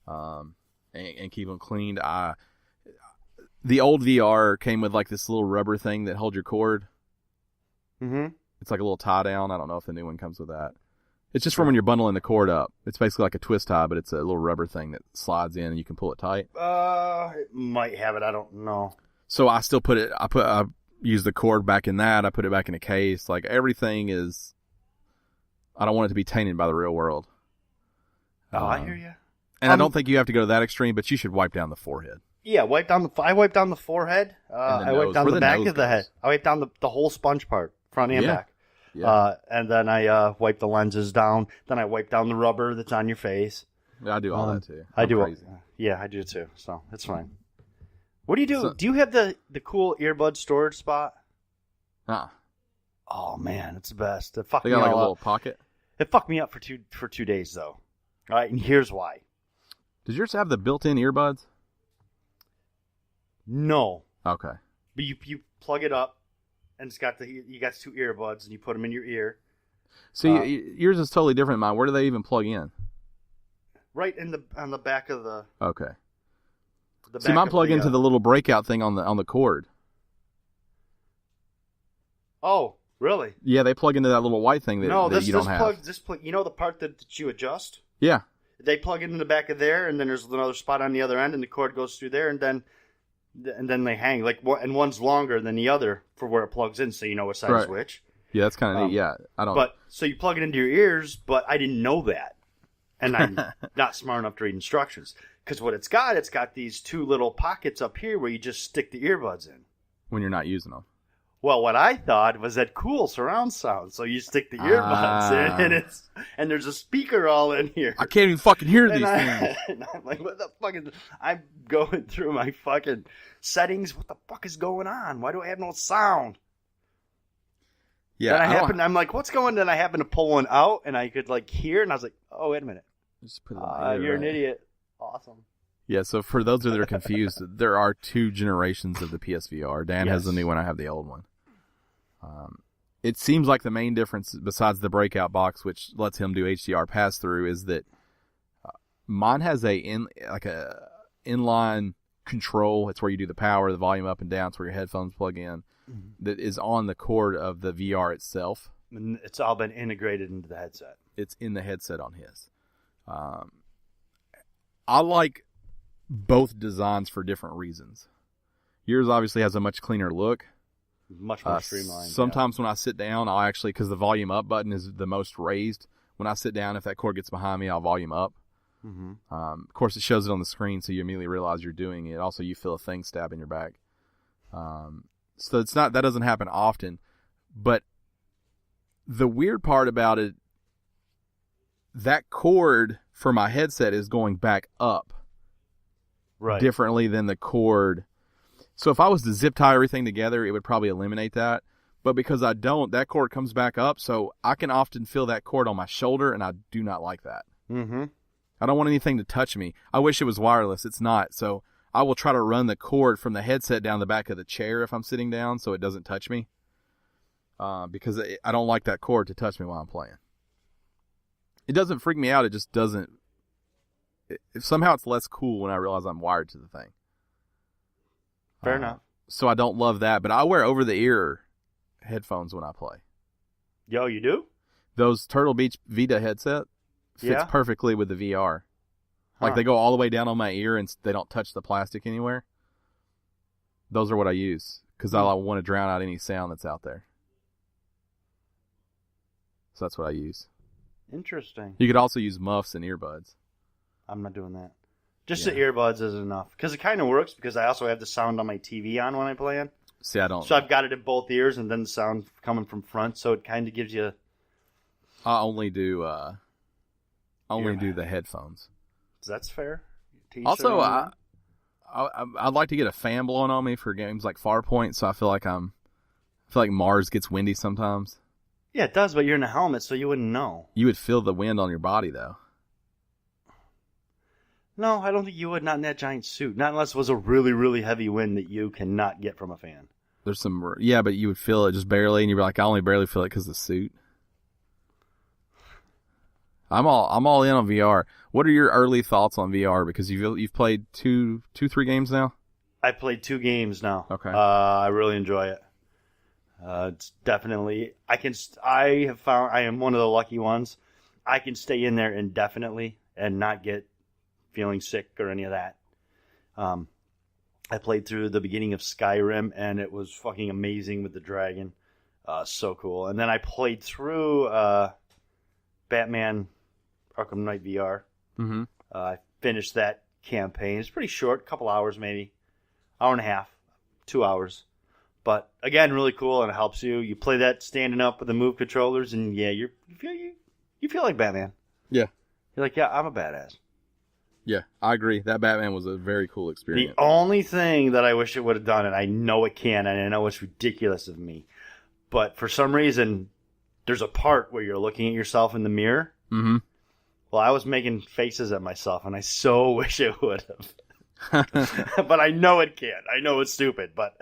S1: and keep them cleaned. The old VR came with like this little rubber thing that holds your cord.
S2: Mm-hmm.
S1: It's like a little tie down. I don't know if the new one comes with that. It's just from when you're bundling the cord up. It's basically like a twist tie, but it's a little rubber thing that slides in and you can pull it tight.
S2: It might have it. I don't know.
S1: So I still I use the cord back in that. I put it back in a case. Like everything is, I don't want it to be tainted by the real world.
S2: Oh, I hear you.
S1: And I don't think you have to go to that extreme, but you should wipe down the forehead.
S2: Yeah, I wipe down the forehead. I wipe down the back of the head. I wipe down the whole sponge part, front and back. Yeah. And then I wipe the lenses down. Then I wipe down the rubber that's on your face.
S1: Yeah, I do all that too.
S2: I do. Yeah, I do too. So it's fine. What do you do? So, do you have the cool earbud storage spot? Oh man, it's the best. It fucked
S1: they
S2: me
S1: got like
S2: up.
S1: A little pocket.
S2: It fucked me up for 2 days though. All right, and here's why.
S1: Does yours have the built-in earbuds?
S2: No.
S1: Okay.
S2: But you plug it up, and it's got you got 2 earbuds, and you put them in your ear.
S1: See, yours is totally different than mine. Where do they even plug in?
S2: Right on the back of the.
S1: Okay. See, mine plug into the little breakout thing on the cord.
S2: Oh, really?
S1: Yeah, they plug into that little white thing that you don't have.
S2: You know the part that you adjust?
S1: Yeah.
S2: They plug it in the back of there, and then there's another spot on the other end, and the cord goes through there, and then they hang. And one's longer than the other for where it plugs in, so you know what side is which.
S1: Yeah, that's kind of neat. Yeah, I don't.
S2: But so you plug it into your ears, but I didn't know that, and I'm not smart enough to read instructions. Because what it's got these 2 little pockets up here where you just stick the earbuds in.
S1: When you're not using them.
S2: Well, what I thought was that cool surround sound. So you stick the earbuds in, and there's a speaker all in here.
S1: I can't even fucking hear these things.
S2: And I'm like, what the fuck is... I'm going through my fucking settings. What the fuck is going on? Why do I have no sound?
S1: Yeah,
S2: I'm like, what's going on? Then I happen to pull one out, and I could like hear, and I was like, oh, wait a minute.
S1: Just put it in my ear,
S2: you're an idiot. Awesome.
S1: Yeah, so for those that are confused, there are 2 generations of the PSVR. Dan has the new one, I have the old one. It seems like the main difference, besides the breakout box, which lets him do HDR pass-through, is that mine has a inline control. It's where you do the power, the volume up and down. It's where your headphones plug in. That is on the cord of the VR itself.
S2: And it's all been integrated into the headset.
S1: It's in the headset on his. I like both designs for different reasons. Yours obviously has a much cleaner look.
S2: Much more streamlined.
S1: Sometimes when I sit down, I'll actually, because the volume up button is the most raised, when I sit down, if that cord gets behind me, I'll volume up. Mm-hmm. Of course, it shows it on the screen, so you immediately realize you're doing it. Also, you feel a thing stab in your back. So it's not, that doesn't happen often. But the weird part about it, that cord for my headset is going back up.
S2: Right.
S1: Differently than the cord. So if I was to zip tie everything together, it would probably eliminate that. But because I don't, that cord comes back up, so I can often feel that cord on my shoulder, and I do not like that.
S2: Mm-hmm.
S1: I don't want anything to touch me. I wish it was wireless. It's not. So I will try to run the cord from the headset down the back of the chair if I'm sitting down so it doesn't touch me. Because I don't like that cord to touch me while I'm playing. It doesn't freak me out. It just doesn't. Somehow it's less cool when I realize I'm wired to the thing.
S2: Fair enough.
S1: So I don't love that, but I wear over-the-ear headphones when I play.
S2: Yo, you do?
S1: Those Turtle Beach Vita headset fits perfectly with the VR. Like they go all the way down on my ear and they don't touch the plastic anywhere. Those are what I use because I want to drown out any sound that's out there. So that's what I use.
S2: Interesting.
S1: You could also use muffs and earbuds.
S2: I'm not doing that. Just the earbuds is enough. Because it kind of works because I also have the sound on my TV on when I play it.
S1: See, I don't.
S2: So I've got it in both ears and then the sound coming from front. So it kind of gives you...
S1: I only do the headphones.
S2: That's fair.
S1: Also, I'd like to get a fan blowing on me for games like Farpoint, so I feel like Mars gets windy sometimes.
S2: Yeah, it does, but you're in a helmet, so you wouldn't know.
S1: You would feel the wind on your body, though.
S2: No, I don't think you would, not in that giant suit. Not unless it was a really, really heavy wind that you cannot get from a fan.
S1: There's some... Yeah, but you would feel it just barely, and you'd be like, I only barely feel it because of the suit. I'm all in on VR. What are your early thoughts on VR? Because you've played 3 games now?
S2: I played 2 games now.
S1: Okay.
S2: I really enjoy it. It's definitely... I have found... I am one of the lucky ones. I can stay in there indefinitely and not get feeling sick or any of that. I played through the beginning of Skyrim, and it was fucking amazing with the dragon. So cool. And then I played through Batman Arkham Knight VR.
S1: Mm-hmm.
S2: I finished that campaign. It's pretty short, a couple hours maybe. Hour and a half, 2 hours. But again, really cool, and it helps you. You play that standing up with the Move controllers, and yeah, you feel like Batman.
S1: Yeah.
S2: You're like, yeah, I'm a badass.
S1: Yeah, I agree. That Batman was a very cool experience.
S2: The only thing that I wish it would have done, and I know it can, and I know it's ridiculous of me, but for some reason, there's a part where you're looking at yourself in the mirror.
S1: Mm-hmm.
S2: Well, I was making faces at myself, and I so wish it would have. But I know it can't. I know it's stupid, but...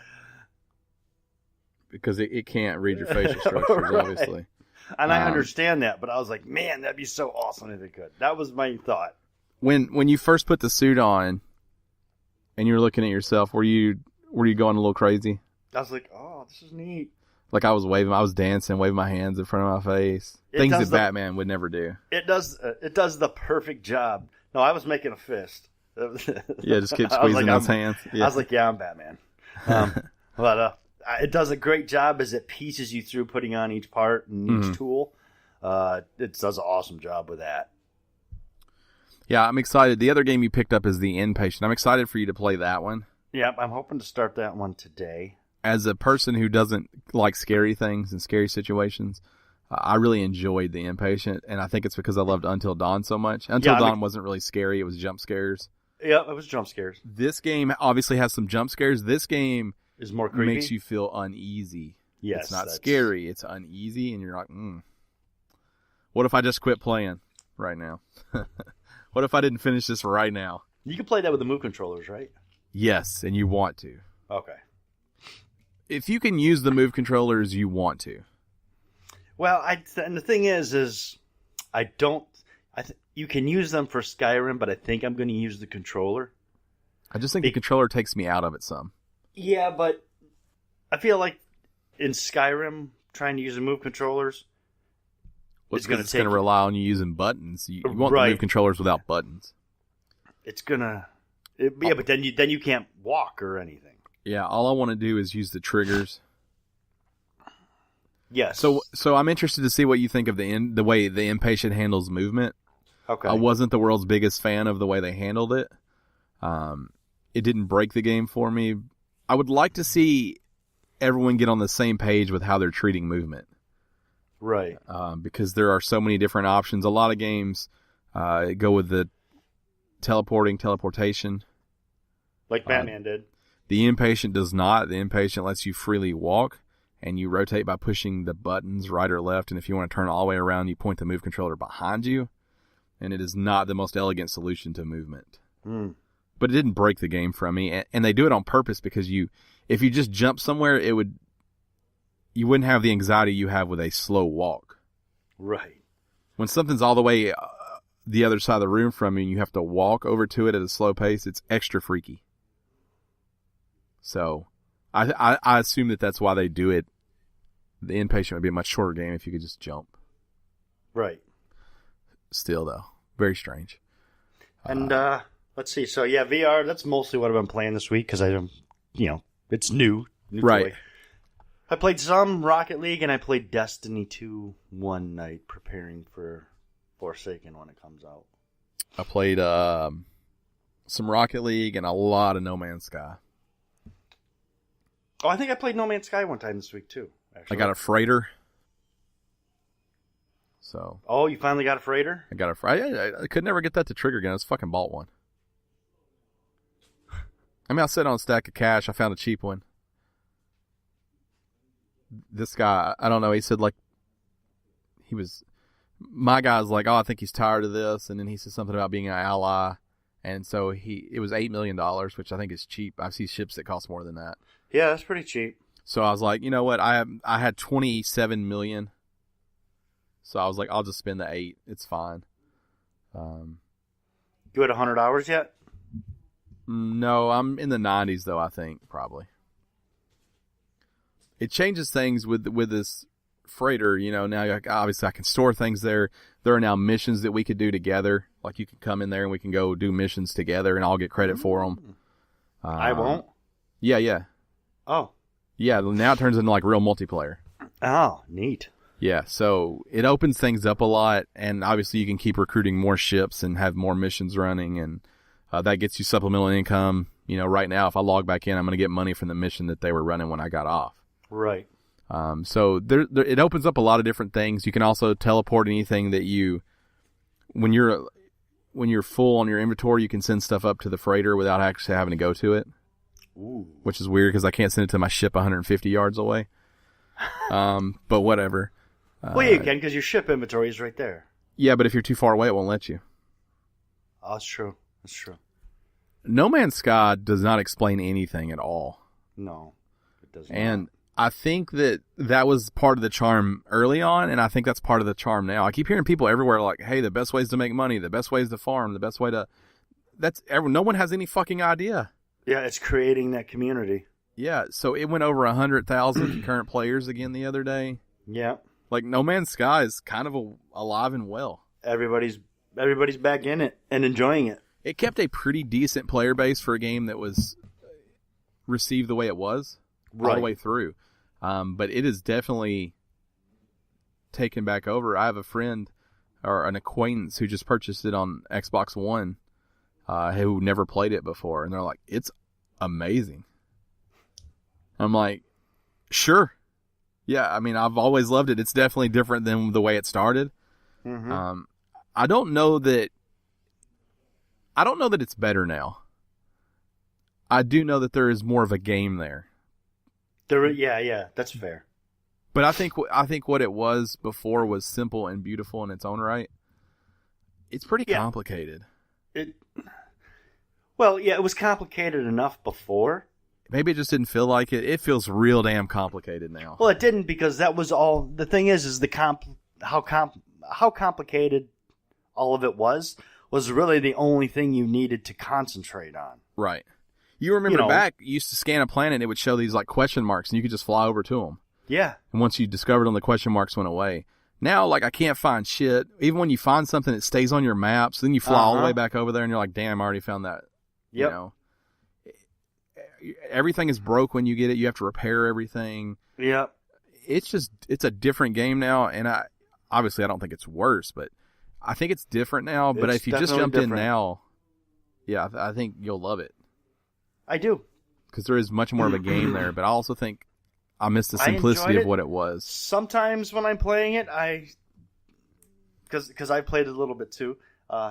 S1: Because it can't read your facial structures, right. Obviously.
S2: And I understand that, but I was like, man, that'd be so awesome if it could. That was my thought.
S1: When you first put the suit on, and you were looking at yourself, were you going a little crazy? I
S2: was like, oh, this is neat.
S1: Like I was dancing, waving my hands in front of my face. Things that Batman would never do.
S2: It does the perfect job. No, I was making a fist.
S1: Yeah, just keep squeezing those hands. Yeah.
S2: I was like, yeah, I'm Batman. But it does a great job as it pieces you through putting on each part and each tool. It does an awesome job with that.
S1: Yeah, I'm excited. The other game you picked up is The Inpatient. I'm excited for you to play that one.
S2: Yeah, I'm hoping to start that one today.
S1: as a person who doesn't like scary things and scary situations, I really enjoyed The Impatient, and I think it's because I loved Until Dawn so much. Until Dawn wasn't really scary; it was jump scares.
S2: Yeah, it was jump scares.
S1: This game obviously has some jump scares. This game
S2: is more creepy.
S1: Makes you feel uneasy.
S2: Yes,
S1: it's not scary; it's uneasy, and you're like, what if I just quit playing right now? What if I didn't finish this right now?
S2: You can play that with the move controllers, right?
S1: Yes, and you want to.
S2: Okay.
S1: If you can use the move controllers, you want to.
S2: Well, and the thing is I don't. You can use them for Skyrim, but I think I'm going to use the controller.
S1: I just think the controller takes me out of it some.
S2: Yeah, but I feel like in Skyrim, trying to use the move controllers,
S1: it's going to rely on you using buttons. You want the move controllers without buttons.
S2: It's gonna. Yeah, but then you can't walk or anything.
S1: Yeah, all I want to do is use the triggers.
S2: Yes.
S1: So I'm interested to see what you think of the way The Impatient handles movement.
S2: Okay.
S1: I wasn't the world's biggest fan of the way they handled it. It didn't break the game for me. I would like to see everyone get on the same page with how they're treating movement.
S2: Right.
S1: Because there are so many different options. A lot of games go with the teleportation.
S2: Like Batman did.
S1: The Impatient does not. The Impatient lets you freely walk, and you rotate by pushing the buttons right or left, and if you want to turn all the way around, you point the move controller behind you, and it is not the most elegant solution to movement. But it didn't break the game from me, and they do it on purpose because if you just jump somewhere, you wouldn't have the anxiety you have with a slow walk.
S2: Right.
S1: When something's all the way the other side of the room from you and you have to walk over to it at a slow pace, it's extra freaky. So I assume that's why they do it. The Impatient would be a much shorter game if you could just jump. Right. Still, though, very strange.
S2: And let's see. So, yeah, VR, that's mostly what I've been playing this week because it's new.
S1: Right.
S2: Toy. I played some Rocket League and I played Destiny 2 one night preparing for Forsaken when it comes out.
S1: I played some Rocket League and a lot of No Man's Sky.
S2: Oh, I think I played No Man's Sky one time this week, too. Actually.
S1: I got a freighter. So.
S2: Oh, you finally got a freighter?
S1: I got a freighter. I could never get that to trigger again. I just fucking bought one. I mean, I sat on a stack of cash. I found a cheap one. This guy, I don't know, he said, my guy's like, oh, I think he's tired of this. And then he said something about being an ally. And so it was $8 million, which I think is cheap. I've seen ships that cost more than that.
S2: Yeah, that's pretty cheap.
S1: So I was like, you know what? I had 27 million. So I was like, I'll just spend the 8. It's fine.
S2: You had 100 hours yet?
S1: No, I'm in the 90s though, I think, probably. It changes things with this freighter, now obviously I can store things there. There are now missions that we could do together. Like you can come in there and we can go do missions together and I'll get credit for them.
S2: I won't?
S1: Yeah.
S2: Oh.
S1: Yeah, now it turns into like real multiplayer.
S2: Oh, neat.
S1: Yeah, so it opens things up a lot, and obviously you can keep recruiting more ships and have more missions running, and that gets you supplemental income. Right now, if I log back in, I'm going to get money from the mission that they were running when I got off.
S2: Right.
S1: So it opens up a lot of different things. You can also teleport anything that when you're full on your inventory, you can send stuff up to the freighter without actually having to go to it.
S2: Ooh.
S1: Which is weird because I can't send it to my ship 150 yards away. But whatever.
S2: Well, you can because your ship inventory is right there.
S1: Yeah, but if you're too far away, it won't let you.
S2: Oh, that's true.
S1: No Man's Sky does not explain anything at all.
S2: No, it does not.
S1: And I think that was part of the charm early on, and I think that's part of the charm now. I keep hearing people everywhere like, hey, the best ways to make money, the best ways to farm, the best way to... No one has any fucking idea.
S2: Yeah, it's creating that community.
S1: Yeah, so it went over 100,000 concurrent players again the other day.
S2: Yeah.
S1: Like, No Man's Sky is kind of alive and well.
S2: Everybody's back in it and enjoying it.
S1: It kept a pretty decent player base for a game that was received the way it was all the way through. But it is definitely taken back over. I have a friend or an acquaintance who just purchased it on Xbox One who never played it before. And they're like, it's amazing. I'm like, Sure. Yeah, I mean, I've always loved it. It's definitely different than the way it started.
S2: Mm-hmm.
S1: I don't know that it's better now. I do know that there is more of a game there.
S2: Yeah, that's fair.
S1: But I think what it was before was simple and beautiful in its own right. It's pretty complicated.
S2: It was complicated enough before.
S1: Maybe it just didn't feel like it. It feels real damn complicated now.
S2: Well, it didn't, because that was all. The thing is how complicated all of it was really the only thing you needed to concentrate on.
S1: Right. You remember back, you used to scan a planet and it would show these like question marks and you could just fly over to them.
S2: Yeah.
S1: And once you discovered them, the question marks went away. Now, like, I can't find shit. Even when you find something, it stays on your map. So then you fly all the way back over there and you're like, damn, I already found that.
S2: Yep.
S1: You know? Everything is broke when you get it. You have to repair everything.
S2: Yep.
S1: It's a different game now. And I don't think it's worse, but I think it's different now. But if you just jumped in now, yeah, I think you'll love it.
S2: I do.
S1: Because there is much more of a game there. But I also think I miss the simplicity of what it was. Sometimes
S2: when I'm playing it, because I played it a little bit too,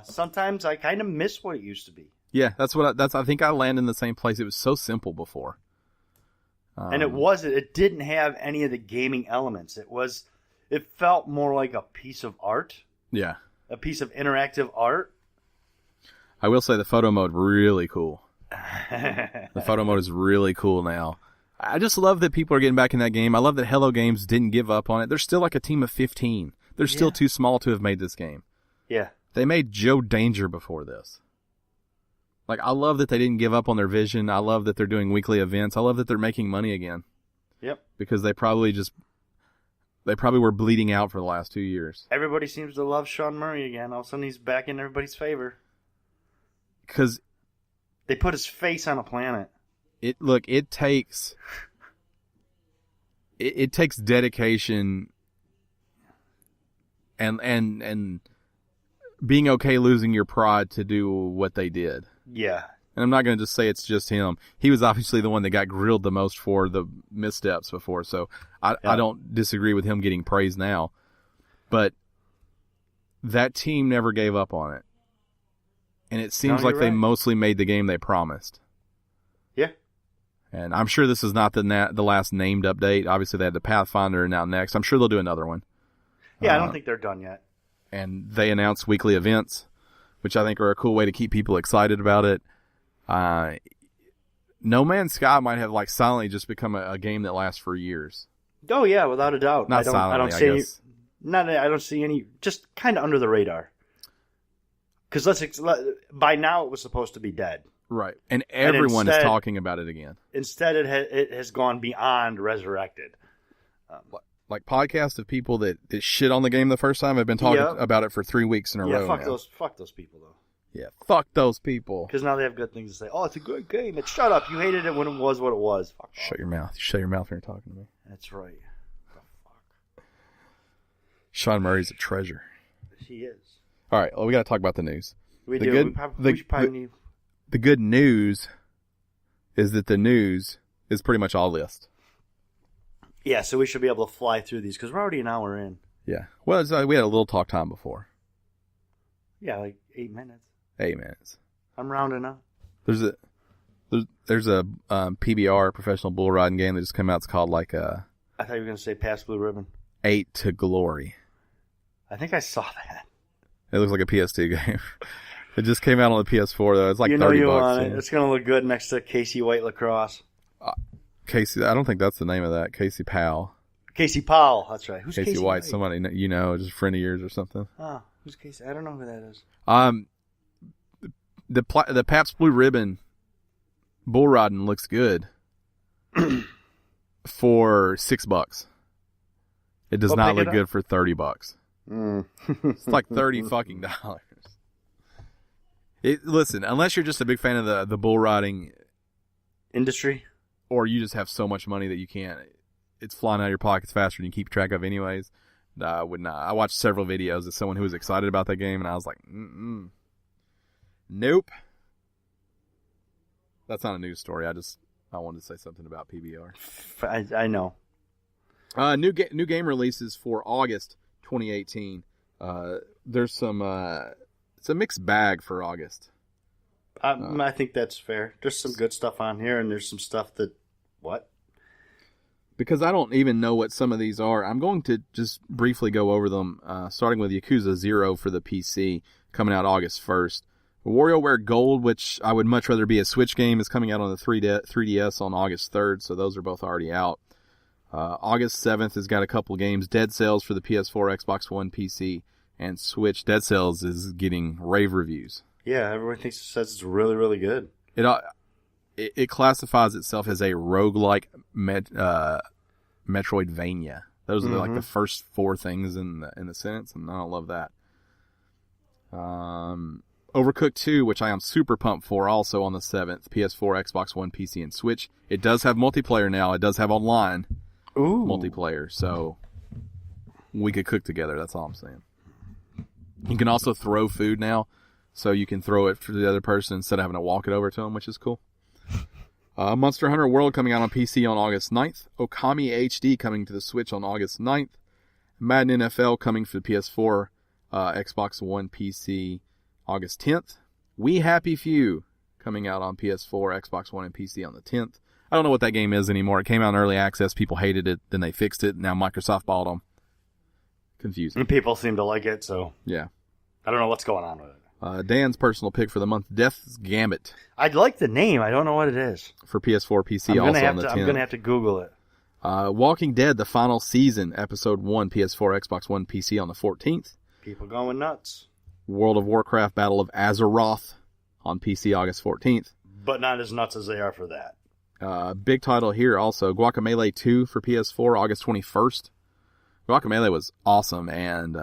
S2: sometimes I kind of miss what it used to be.
S1: Yeah, I think I land in the same place. It was so simple before.
S2: And it didn't have any of the gaming elements. It felt more like a piece of art.
S1: Yeah.
S2: A piece of interactive art.
S1: I will say the photo mode really cool. The photo mode is really cool now. I just love that people are getting back in that game. I love that Hello Games didn't give up on it. They're still like a team of 15. They're still too small to have made this game.
S2: Yeah.
S1: They made Joe Danger before this. Like, I love that they didn't give up on their vision. I love that they're doing weekly events. I love that they're making money again.
S2: Yep.
S1: Because they probably were bleeding out for the last 2 years.
S2: Everybody seems to love Sean Murray again. All of a sudden he's back in everybody's favor.
S1: Because
S2: they put his face on a planet.
S1: It takes dedication and being okay losing your pride to do what they did.
S2: Yeah.
S1: And I'm not going to just say it's just him. He was obviously the one that got grilled the most for the missteps before, so I don't disagree with him getting praise now. But that team never gave up on it. And it seems like they mostly made the game they promised.
S2: Yeah.
S1: And I'm sure this is not the last named update. Obviously, they had the Pathfinder now next. I'm sure they'll do another one.
S2: Yeah, I don't think they're done yet.
S1: And they announced weekly events, which I think are a cool way to keep people excited about it. No Man's Sky might have like silently just become a game that lasts for years.
S2: Oh yeah, without a doubt.
S1: Not silently, I guess.
S2: I don't see any. Just kind of under the radar. Because by now it was supposed to be dead.
S1: Right, and everyone is talking about it again.
S2: Instead, it has gone beyond resurrected.
S1: Like podcasts of people that shit on the game the first time have been talking about it for 3 weeks in a row.
S2: Yeah, fuck those people though.
S1: Yeah, fuck those people.
S2: Because now they have good things to say. Oh, it's a good game. Shut up. You hated it when it was what it was. Fuck
S1: Shut your mouth. Shut your mouth when you're talking to me.
S2: That's right. The fuck.
S1: Sean Murray's a treasure.
S2: He is.
S1: All right, well, we got to talk about the news.
S2: We do. We should probably need...
S1: The good news is that the news is pretty much all list.
S2: Yeah, so we should be able to fly through these because we're already an hour in.
S1: Yeah. Well, we had a little talk time before.
S2: Yeah, like 8 minutes.
S1: 8 minutes.
S2: I'm rounding up.
S1: There's a PBR, professional bull riding game that just came out. It's called like
S2: I thought you were going to say Pass Blue Ribbon.
S1: 8 to Glory.
S2: I think I saw that.
S1: It looks like a PS2 game. It just came out on the PS4 though. It's like $30.
S2: Want it. It's going to look good next to Casey White Lacrosse.
S1: Casey, I don't think that's the name of that. Casey Powell.
S2: Casey Powell, that's right. Who's Casey
S1: White? Somebody just a friend of yours or something.
S2: Oh, who's Casey? I don't know who that is.
S1: The Pabst Blue Ribbon bull riding looks good for $6. It does not look good for $30. It's like $30 fucking dollars. Listen, unless you're just a big fan of the bull riding
S2: industry,
S1: or you just have so much money that you can't, it's flying out of your pockets faster than you keep track of anyways. I would not. I watched several videos of someone who was excited about that game, and I was like, nope. That's not a news story. I wanted to say something about PBR.
S2: I know.
S1: New game releases for August 2018. There's some. It's a mixed bag for August.
S2: I think that's fair. There's some good stuff on here, and there's some stuff that
S1: Because I don't even know what some of these are. I'm going to just briefly go over them, starting with Yakuza 0 for the PC, coming out August 1st. WarioWare Gold, which I would much rather be a Switch game, is coming out on the 3DS on August 3rd, so those are both already out. August 7th has got a couple games. Dead Cells for the PS4, Xbox One, PC, and Switch. Dead Cells is getting rave reviews.
S2: Yeah, everyone says it's really, really good.
S1: It classifies itself as a roguelike Metroidvania. Those are like the first four things in the sentence, and I don't love that. Overcooked 2, which I am super pumped for, also on the 7th. PS4, Xbox One, PC, and Switch. It does have multiplayer now. It does have online multiplayer, so we could cook together. That's all I'm saying. You can also throw food now, so you can throw it for the other person instead of having to walk it over to them, which is cool. Monster Hunter World coming out on PC on August 9th. Okami HD coming to the Switch on August 9th. Madden NFL coming for the PS4, Xbox One, PC, August 10th. We Happy Few coming out on PS4, Xbox One, and PC on the 10th. I don't know what that game is anymore. It came out in early access. People hated it. Then they fixed it. Now Microsoft bought them. Confusing.
S2: And people seem to like it, so...
S1: Yeah.
S2: I don't know what's going on with it.
S1: Dan's personal pick for the month, Death's Gambit.
S2: I'd like the name. I don't know what it is.
S1: For PS4, PC, also on the 10th.
S2: I'm going to have to Google it.
S1: Walking Dead, the final season, Episode 1, PS4, Xbox One, PC on the 14th.
S2: People going nuts.
S1: World of Warcraft, Battle of Azeroth on PC, August 14th.
S2: But not as nuts as they are for that.
S1: Big title here also, Guacamelee 2 for PS4, August 21st. Guacamelee was awesome, and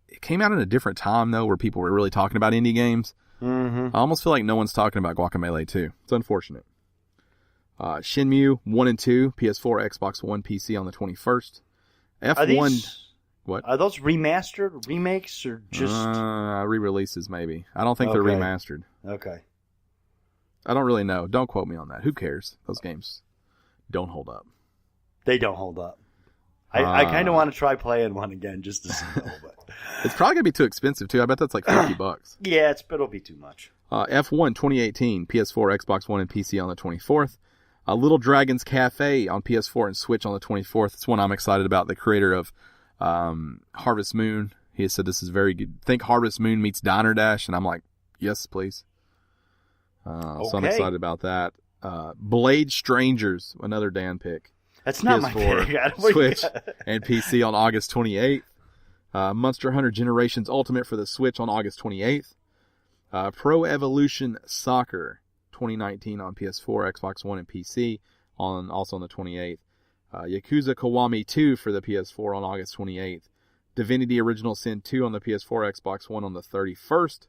S1: it came out at a different time, though, where people were really talking about indie games. I almost feel like no one's talking about Guacamelee 2. It's unfortunate. Shenmue 1 and 2, PS4, Xbox One, PC on the 21st. F1... What?
S2: Are those remastered, remakes, or just...
S1: re-releases, maybe. I don't think they're remastered.
S2: Okay.
S1: I don't really know. Don't quote me on that. Who cares? Those games don't hold up.
S2: They don't hold up. I kind of want to try playing one again just to see. But...
S1: It's probably going to be too expensive, too. I bet that's like $50.
S2: Yeah, it'll be too much.
S1: F1 2018, PS4, Xbox One, and PC on the 24th. Little Dragon's Cafe on PS4 and Switch on the 24th. It's one I'm excited about. The creator of Harvest Moon. He has said this is very good. Think Harvest Moon meets Diner Dash, and I'm like, yes, please. So I'm excited about that. Blade Strangers, another Dan pick.
S2: That's not my pick.
S1: Switch and PC on August 28th. Monster Hunter Generations Ultimate for the Switch on August 28th. Pro Evolution Soccer 2019 on PS4, Xbox One, and PC also on the 28th. Yakuza Kiwami 2 for the PS4 on August 28th. Divinity Original Sin 2 on the PS4, Xbox One on the 31st.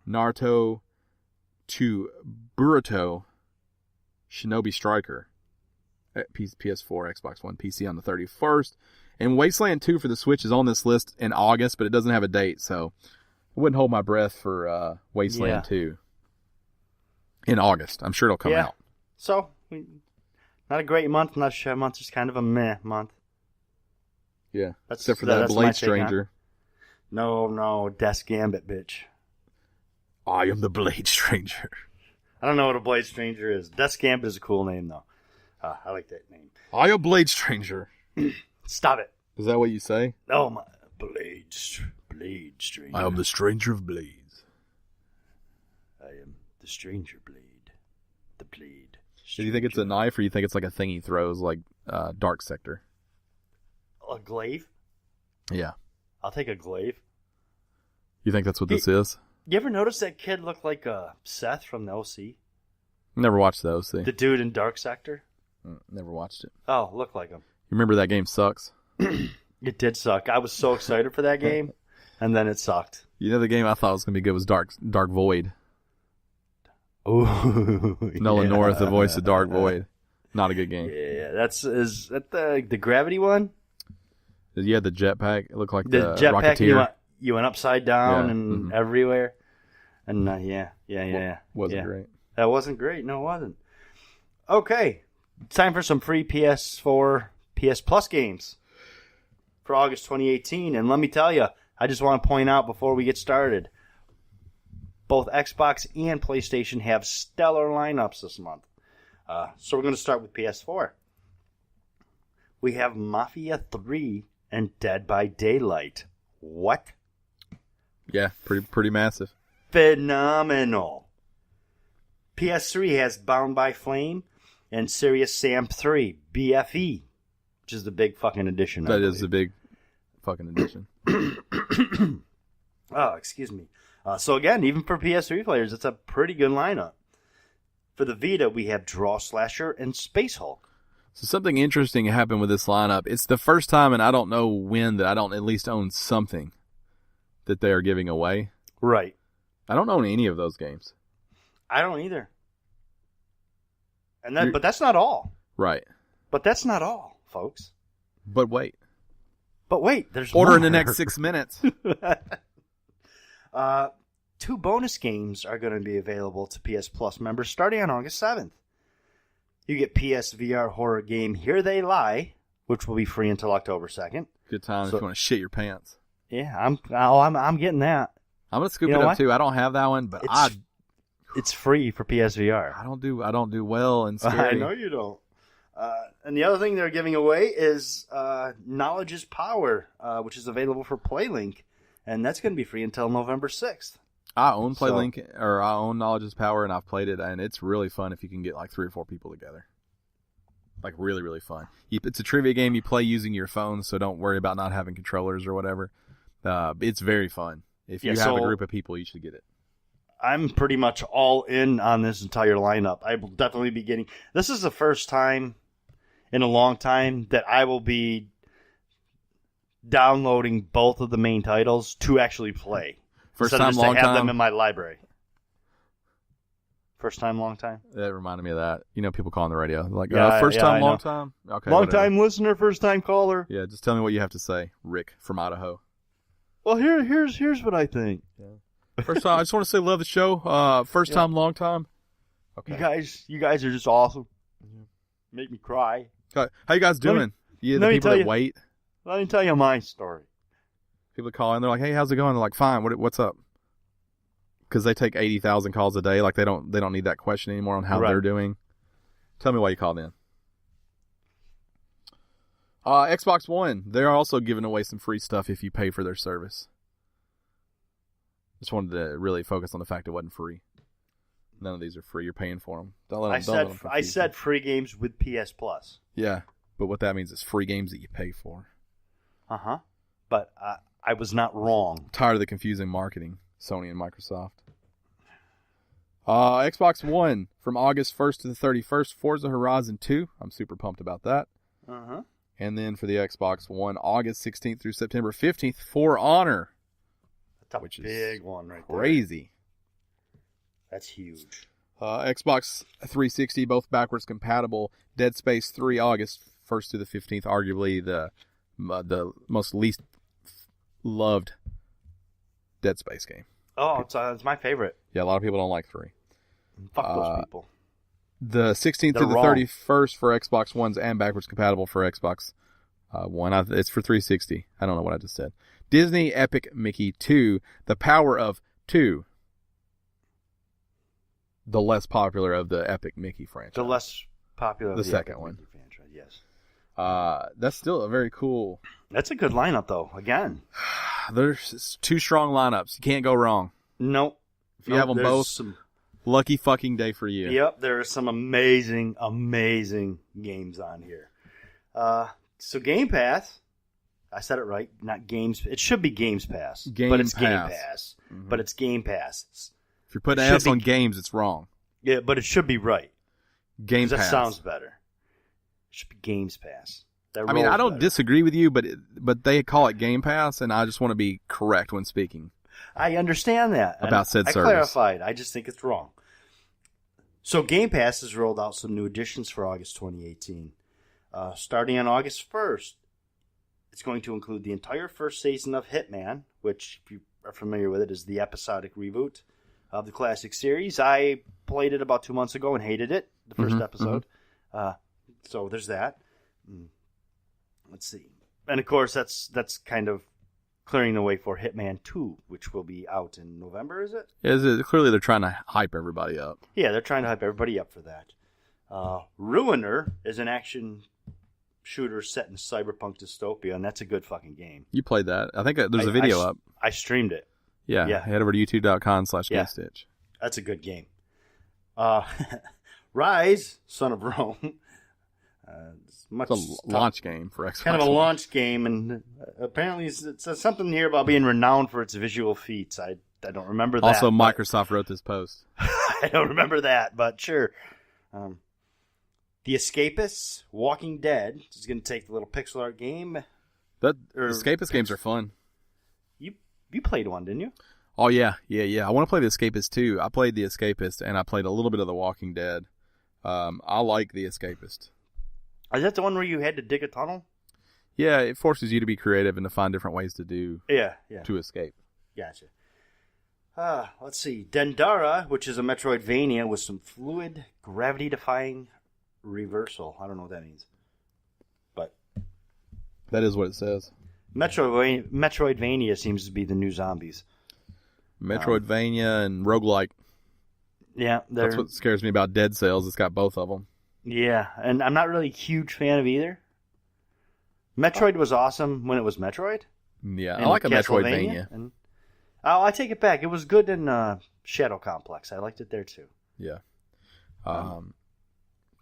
S1: Naruto to Boruto Shinobi Striker PS4, Xbox One, PC on the 31st. And Wasteland 2 for the Switch is on this list in August, but it doesn't have a date, so I wouldn't hold my breath for Wasteland 2 in August. I'm sure it'll come out.
S2: So, not a great month, not a shit month, just kind of a meh month.
S1: Yeah, except for that Blade Stranger.
S2: No, Death's Gambit, bitch.
S1: I am the Blade Stranger.
S2: I don't know what a Blade Stranger is. Death's Gambit is a cool name, though. I like that name.
S1: I am Blade Stranger.
S2: Stop it.
S1: Is that what you say?
S2: Oh, my Blade Stranger.
S1: I am the Stranger of Blades.
S2: I am the Stranger Blade. The Blade.
S1: Do you think it's a knife, or you think it's like a thing he throws, like Dark Sector?
S2: A glaive?
S1: Yeah.
S2: I'll take a glaive.
S1: You think that's what this is?
S2: You ever notice that kid looked like Seth from the OC?
S1: Never watched the OC.
S2: The dude in Dark Sector?
S1: Never watched it.
S2: Oh, looked like him.
S1: You remember that game sucks?
S2: It did suck. I was so excited for that game, and then it sucked.
S1: You know the game I thought was going to be good was Dark Void.
S2: Ooh,
S1: Nolan North, the voice of Dark Void. Not a good game.
S2: Yeah, is that the gravity one?
S1: Yeah, the jetpack. It looked like
S2: the jetpack. You went upside down and everywhere. And yeah.
S1: Wasn't great.
S2: That wasn't great. No, it wasn't. Okay, time for some free PS4, PS Plus games for August 2018. And let me tell you, I just want to point out before we get started, both Xbox and PlayStation have stellar lineups this month. So we're going to start with PS4. We have Mafia 3 and Dead by Daylight. What?
S1: Yeah, pretty massive.
S2: Phenomenal. PS3 has Bound by Flame and Serious Sam 3, BFE, which is the big fucking edition.
S1: That is the big fucking edition.
S2: Oh, excuse me. So again, even for PS3 players, it's a pretty good lineup. For the Vita, we have Draw Slasher and Space Hulk.
S1: So something interesting happened with this lineup. It's the first time, and I don't know when, that I don't at least own something that they are giving away.
S2: Right.
S1: I don't own any of those games.
S2: I don't either. But that's not all.
S1: Right.
S2: But that's not all, folks.
S1: But wait,
S2: there's
S1: order
S2: more.
S1: in the next 6 minutes.
S2: 2 bonus games are going to be available to PS Plus members starting on August 7th. You get PS VR horror game Here They Lie, which will be free until October 2nd.
S1: Good time if you want to shit your pants.
S2: Yeah, I'm getting that.
S1: I'm gonna scoop it up too. I don't have that one, but
S2: it's free for PSVR.
S1: I don't do well in scary.
S2: I know you don't. And the other thing they're giving away is Knowledge is Power, which is available for PlayLink, and that's going to be free until November 6th.
S1: I own PlayLink, or I own Knowledge is Power, and I've played it, and it's really fun if you can get like 3 or 4 people together. Like really, really fun. It's a trivia game you play using your phone, so don't worry about not having controllers or whatever. It's very fun. If you have a group of people, you should get it.
S2: I'm pretty much all in on this entire lineup. I will definitely be getting... This is the first time in a long time that I will be downloading both of the main titles to actually play.
S1: First
S2: instead
S1: time,
S2: of just
S1: long
S2: to have
S1: time.
S2: them in my library. First time, long time?
S1: That reminded me of that. You know, people call on the radio. Like,
S2: Yeah,
S1: first time,
S2: I
S1: long
S2: know.
S1: time? Okay,
S2: Long
S1: whatever.
S2: time listener, first time caller.
S1: Yeah, just tell me what you have to say, Rick from Idaho.
S2: Well, here's what I think.
S1: First time, I just want to say love the show. First time, long time. Okay.
S2: You guys are just awesome. Make me cry.
S1: How you guys doing? The
S2: let me
S1: people
S2: tell
S1: that
S2: you-
S1: wait.
S2: Let me tell you my story.
S1: People call in, they're like, "Hey, how's it going?" They're like, "Fine. What's up?" Because they take 80,000 calls a day. Like they don't need that question anymore on how
S2: Right.
S1: they're doing. Tell me why you called in. Xbox One, they're also giving away some free stuff if you pay for their service. Just wanted to really focus on the fact it wasn't free. None of these are free. You're paying for them. Don't let them.
S2: I said free games with PS Plus.
S1: Yeah, but what that means is free games that you pay for.
S2: Uh-huh. But I was not wrong.
S1: I'm tired of the confusing marketing, Sony and Microsoft. Xbox One, from August 1st to the 31st, Forza Horizon 2. I'm super pumped about that.
S2: Uh-huh.
S1: And then for the Xbox One, August 16th through September 15th, For Honor.
S2: That's
S1: Which
S2: a
S1: is
S2: big one right there.
S1: Crazy.
S2: That's huge.
S1: Xbox 360, both backwards compatible. Dead Space 3, August 1st to the 15th, arguably the most least loved Dead Space game.
S2: Oh, it's my favorite.
S1: Yeah, a lot of people don't like 3.
S2: Fuck those people.
S1: The 16th
S2: They're
S1: to the
S2: wrong.
S1: 31st for Xbox Ones and backwards compatible for Xbox One. It's for 360. I don't know what I just said. Disney Epic Mickey 2, The Power of 2. The less popular of the Epic Mickey franchise.
S2: The less popular.
S1: The second one.
S2: Franchise, yes.
S1: That's still a very cool...
S2: That's a good lineup, though. Again.
S1: There's 2 strong lineups. You can't go wrong.
S2: Nope.
S1: If you have them
S2: there's
S1: both, lucky fucking day for you.
S2: Yep, there are some amazing, amazing games on here. So Game Pass, I said it right, not Games. It should be Games Pass, but it's Game Pass.
S1: Mm-hmm.
S2: But it's Game Pass.
S1: If you're putting
S2: Should
S1: S
S2: be-
S1: on games, it's wrong.
S2: Yeah, but it should be right.
S1: Game
S2: 'Cause
S1: Pass.
S2: that sounds better. It should be Games Pass. That
S1: I mean, I
S2: rolls
S1: don't
S2: better.
S1: disagree with you, but they call it Game Pass, and I just want to be correct when speaking.
S2: I understand that. And
S1: About said
S2: I
S1: service.
S2: clarified. I just think it's wrong. So Game Pass has rolled out some new additions for August 2018. Starting on August 1st, it's going to include the entire first season of Hitman, which, if you are familiar with it, is the episodic reboot of the classic series. I played it about 2 months ago and hated it, the first episode. So there's that. let's see. And of course, that's kind of clearing the way for Hitman 2, which will be out in November, is it?
S1: Clearly, they're trying to hype everybody up.
S2: Yeah, they're trying to hype everybody up for that. Ruiner is an action shooter set in cyberpunk dystopia, and that's a good fucking game.
S1: You played that. I think there's a video up.
S2: I streamed it.
S1: Yeah. Head over to youtube.com/Gamestitch.
S2: That's a good game. Rise, Son of Rome.
S1: It's a launch game for Xbox.
S2: Kind of a launch game, and apparently it says something here about being renowned for its visual feats. I don't remember that.
S1: Also, Microsoft wrote this post.
S2: I don't remember that, but sure. The Escapists, Walking Dead, is going to take the little pixel art game.
S1: Escapist games are fun.
S2: You played one, didn't you?
S1: Oh, yeah. I want to play the Escapist, too. I played the Escapist, and I played a little bit of the Walking Dead. I like the Escapist.
S2: Is that the one where you had to dig a tunnel?
S1: Yeah, it forces you to be creative and to find different ways to do to escape.
S2: Gotcha. Let's see. Dendara, which is a Metroidvania with some fluid, gravity-defying reversal. I don't know what that means. But
S1: that is what it says.
S2: Metroidvania seems to be the new zombies.
S1: Metroidvania and roguelike.
S2: Yeah.
S1: That's what scares me about Dead Cells. It's got both of them.
S2: Yeah, and I'm not really a huge fan of either. Metroid was awesome when it was Metroid.
S1: Yeah, I like a Metroidvania.
S2: And, I take it back. It was good in Shadow Complex. I liked it there too.
S1: Yeah.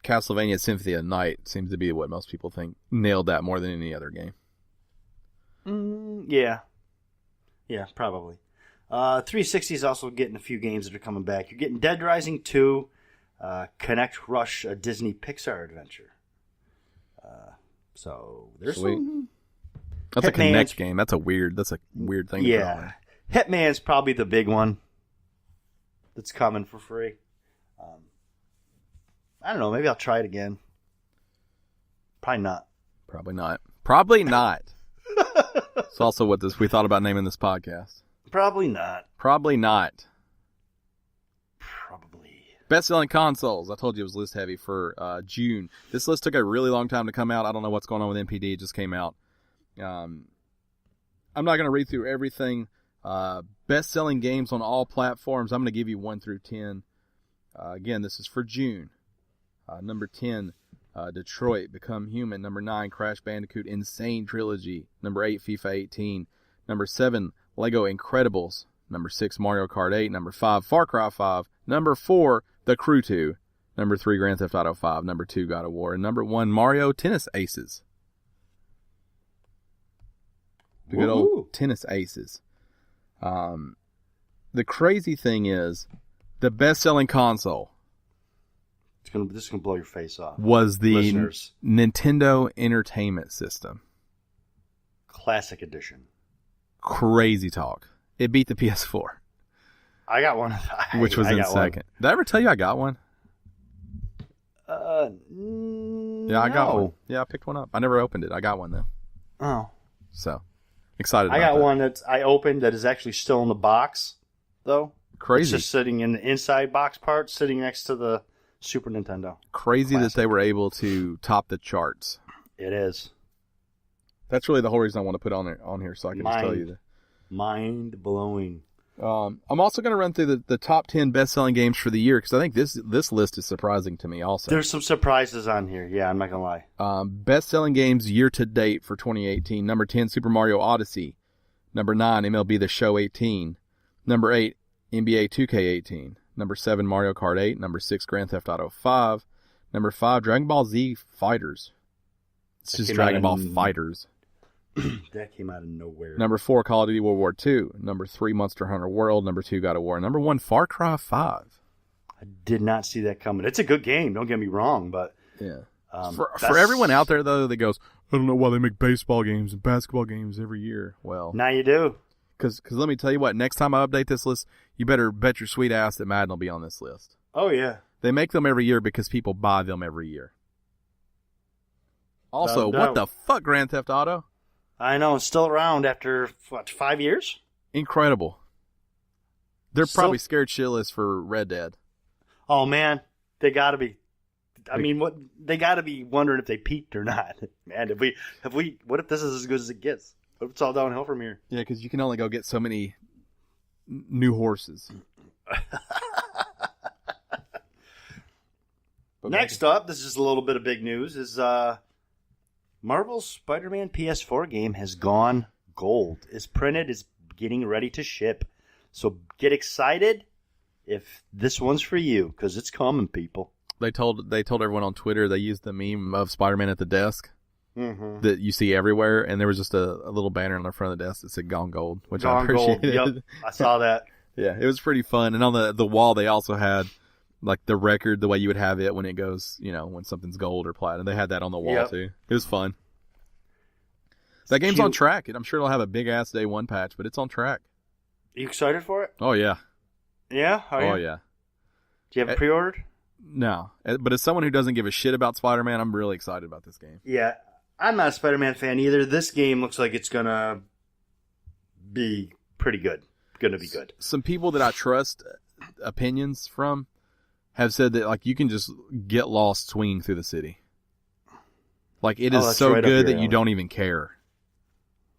S1: Castlevania Symphony of the Night seems to be what most people think nailed that more than any other game.
S2: Yeah, probably. 360 is also getting a few games that are coming back. You're getting Dead Rising 2, Connect Rush, a Disney Pixar adventure. So there's
S1: Sweet.
S2: some.
S1: That's a Connect game. That's a weird thing.
S2: Yeah, Hitman's probably the big one that's coming for free. I don't know. Maybe I'll try it again. Probably not.
S1: Probably not. It's also what we thought about naming this podcast.
S2: Probably not.
S1: Probably. Best-selling consoles. I told you it was list heavy for June. This list took a really long time to come out. I don't know what's going on with NPD. It just came out. I'm not going to read through everything. Best-selling games on all platforms. I'm going to give you 1 through 10. Again, this is for June. Number 10, Detroit, Become Human. Number 9, Crash Bandicoot Insane Trilogy. Number 8, FIFA 18. Number 7, Lego Incredibles. Number 6, Mario Kart 8. Number 5, Far Cry 5. Number 4, The Crew 2. Number 3, Grand Theft Auto 5. Number 2, God of War. And number 1, Mario Tennis Aces. The good old Tennis Aces. The crazy thing is, the best-selling console
S2: This is gonna blow your face off.
S1: was the
S2: Listeners.
S1: Nintendo Entertainment System.
S2: Classic Edition.
S1: Crazy talk. It beat the PS4.
S2: I got one.
S1: Which was in second. Did I ever tell you I got one? Yeah, I got one. Yeah, I picked one up. I never opened it. I got one though.
S2: Oh.
S1: So excited about
S2: I got
S1: that.
S2: one that I opened that is actually still in the box, though.
S1: Crazy.
S2: It's just sitting in the inside box part, sitting next to the Super Nintendo.
S1: Crazy
S2: Classic.
S1: that they were able to top the charts.
S2: It is.
S1: That's really the whole reason I want to put on here, so I can just tell you that.
S2: Mind blowing.
S1: I'm also going to run through the top 10 best-selling games for the year, because I think this list is surprising to me also.
S2: There's some surprises on here. Yeah, I'm not going to lie.
S1: Best-selling games year-to-date for 2018. Number 10, Super Mario Odyssey. Number 9, MLB The Show 18. Number 8, NBA 2K18. Number 7, Mario Kart 8. Number 6, Grand Theft Auto 5. Number 5, Dragon Ball Z Fighters. It's just Dragon Ball Fighters.
S2: That came out of nowhere.
S1: Number 4, Call of Duty World War II. Number 3, Monster Hunter World. Number 2, God of War. Number 1, Far Cry 5.
S2: I did not see that coming. It's a good game. Don't get me wrong, but
S1: yeah. For everyone out there though that goes, I don't know why they make baseball games and basketball games every year. Well,
S2: now you do.
S1: Because let me tell you what. Next time I update this list, you better bet your sweet ass that Madden will be on this list.
S2: Oh yeah.
S1: They make them every year because people buy them every year. Also, what the fuck, Grand Theft Auto?
S2: I know, it's still around after, 5 years?
S1: Incredible. They're probably scared shitless for Red Dead.
S2: Oh, man. They gotta be. I mean, what they got to be wondering if they peaked or not. Man, what if this is as good as it gets? What if it's all downhill from here?
S1: Yeah, because you can only go get so many new horses.
S2: Next up, this is a little bit of big news, is Marvel's Spider-Man PS4 game has gone gold. It's printed, it's getting ready to ship. So get excited if this one's for you, because it's coming, people.
S1: They told everyone on Twitter, they used the meme of Spider-Man at the desk that you see everywhere, and there was just a little banner on the front of the desk that said "Gone Gold," which I appreciated.
S2: Yep, I saw that.
S1: Yeah, it was pretty fun. And on the wall, they also had like the record, the way you would have it when it goes, when something's gold or platinum. They had that on the wall too. It was fun. That game's on track, and I'm sure it'll have a big ass day one patch, but it's on track.
S2: Are you excited for it?
S1: Oh yeah.
S2: Yeah.
S1: Oh yeah.
S2: Do you have it pre-ordered?
S1: No, but as someone who doesn't give a shit about Spider-Man, I'm really excited about this game.
S2: Yeah, I'm not a Spider-Man fan either. This game looks like it's gonna be pretty good. Gonna be good. Some
S1: people that I trust opinions from have said that like you can just get lost swinging through the city. Like it is so right good that you don't even care.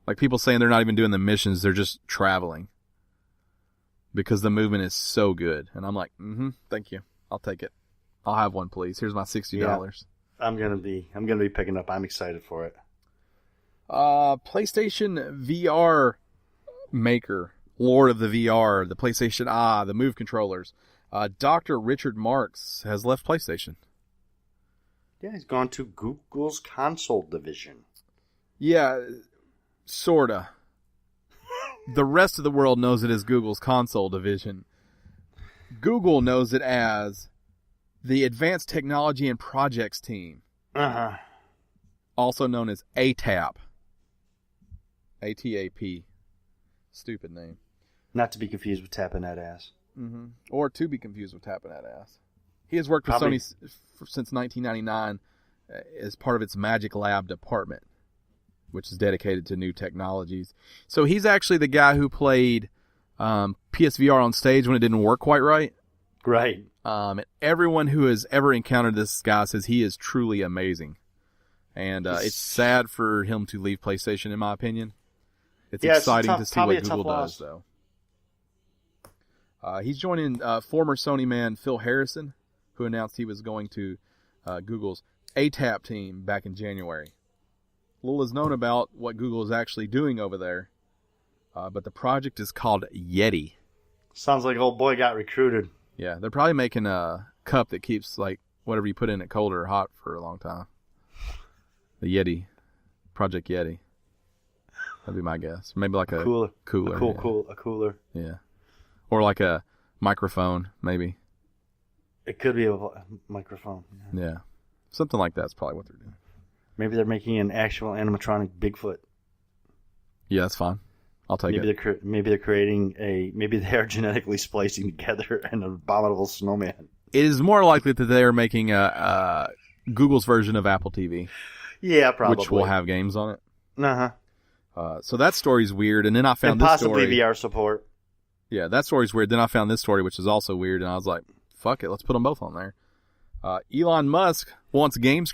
S1: Like people saying they're not even doing the missions; they're just traveling because the movement is so good. And I'm like, thank you, I'll take it. I'll have one, please. Here's my $60.
S2: Yeah, I'm gonna be picking up. I'm excited for it.
S1: PlayStation VR maker, Lord of the VR, the PlayStation the Move controllers. Dr. Richard Marks has left PlayStation.
S2: Yeah, he's gone to Google's console division.
S1: Yeah, sorta. The rest of the world knows it as Google's console division. Google knows it as the Advanced Technology and Projects team. Also known as ATAP. ATAP. Stupid name.
S2: Not to be confused with tapping that ass.
S1: Or to be confused with tapping that ass. He has worked with Sony since 1999 as part of its Magic Lab department, which is dedicated to new technologies. So he's actually the guy who played PSVR on stage when it didn't work quite right.
S2: Right.
S1: And everyone who has ever encountered this guy says he is truly amazing. And it's sad for him to leave PlayStation, in my opinion. It's exciting to see what Google does, though. He's joining former Sony man Phil Harrison, who announced he was going to Google's ATAP team back in January. Little is known about what Google is actually doing over there, but the project is called Yeti.
S2: Sounds like old boy got recruited.
S1: Yeah, they're probably making a cup that keeps like whatever you put in it cold or hot for a long time. The Yeti. Project Yeti. That'd be my guess. Maybe like a cooler.
S2: A cooler.
S1: Yeah. Or like a microphone, maybe.
S2: It could be a microphone.
S1: Yeah. Something like that's probably what they're doing.
S2: Maybe they're making an actual animatronic Bigfoot.
S1: Yeah, that's fine. I'll take it.
S2: Maybe they're creating maybe they are genetically splicing together an abominable snowman.
S1: It is more likely that they are making a Google's version of Apple TV.
S2: Yeah, probably.
S1: Which will have games on it. So that story's weird, and then I found this story.
S2: Possibly VR support.
S1: Yeah, that story's weird. Then I found this story, which is also weird, and I was like, fuck it, let's put them both on there. Elon Musk wants game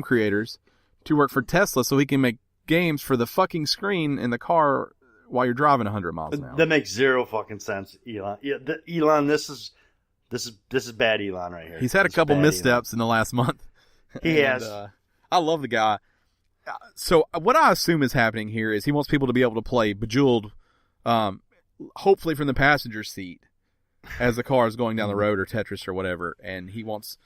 S1: creators to work for Tesla so he can make games for the fucking screen in the car while you're driving 100 miles an hour.
S2: That makes zero fucking sense, Elon. Yeah, Elon, this is bad Elon right here.
S1: He's had a couple missteps in the last month.
S2: He has.
S1: I love the guy. So what I assume is happening here is he wants people to be able to play Bejeweled, hopefully from the passenger seat as the car is going down the road, or Tetris or whatever. And he wants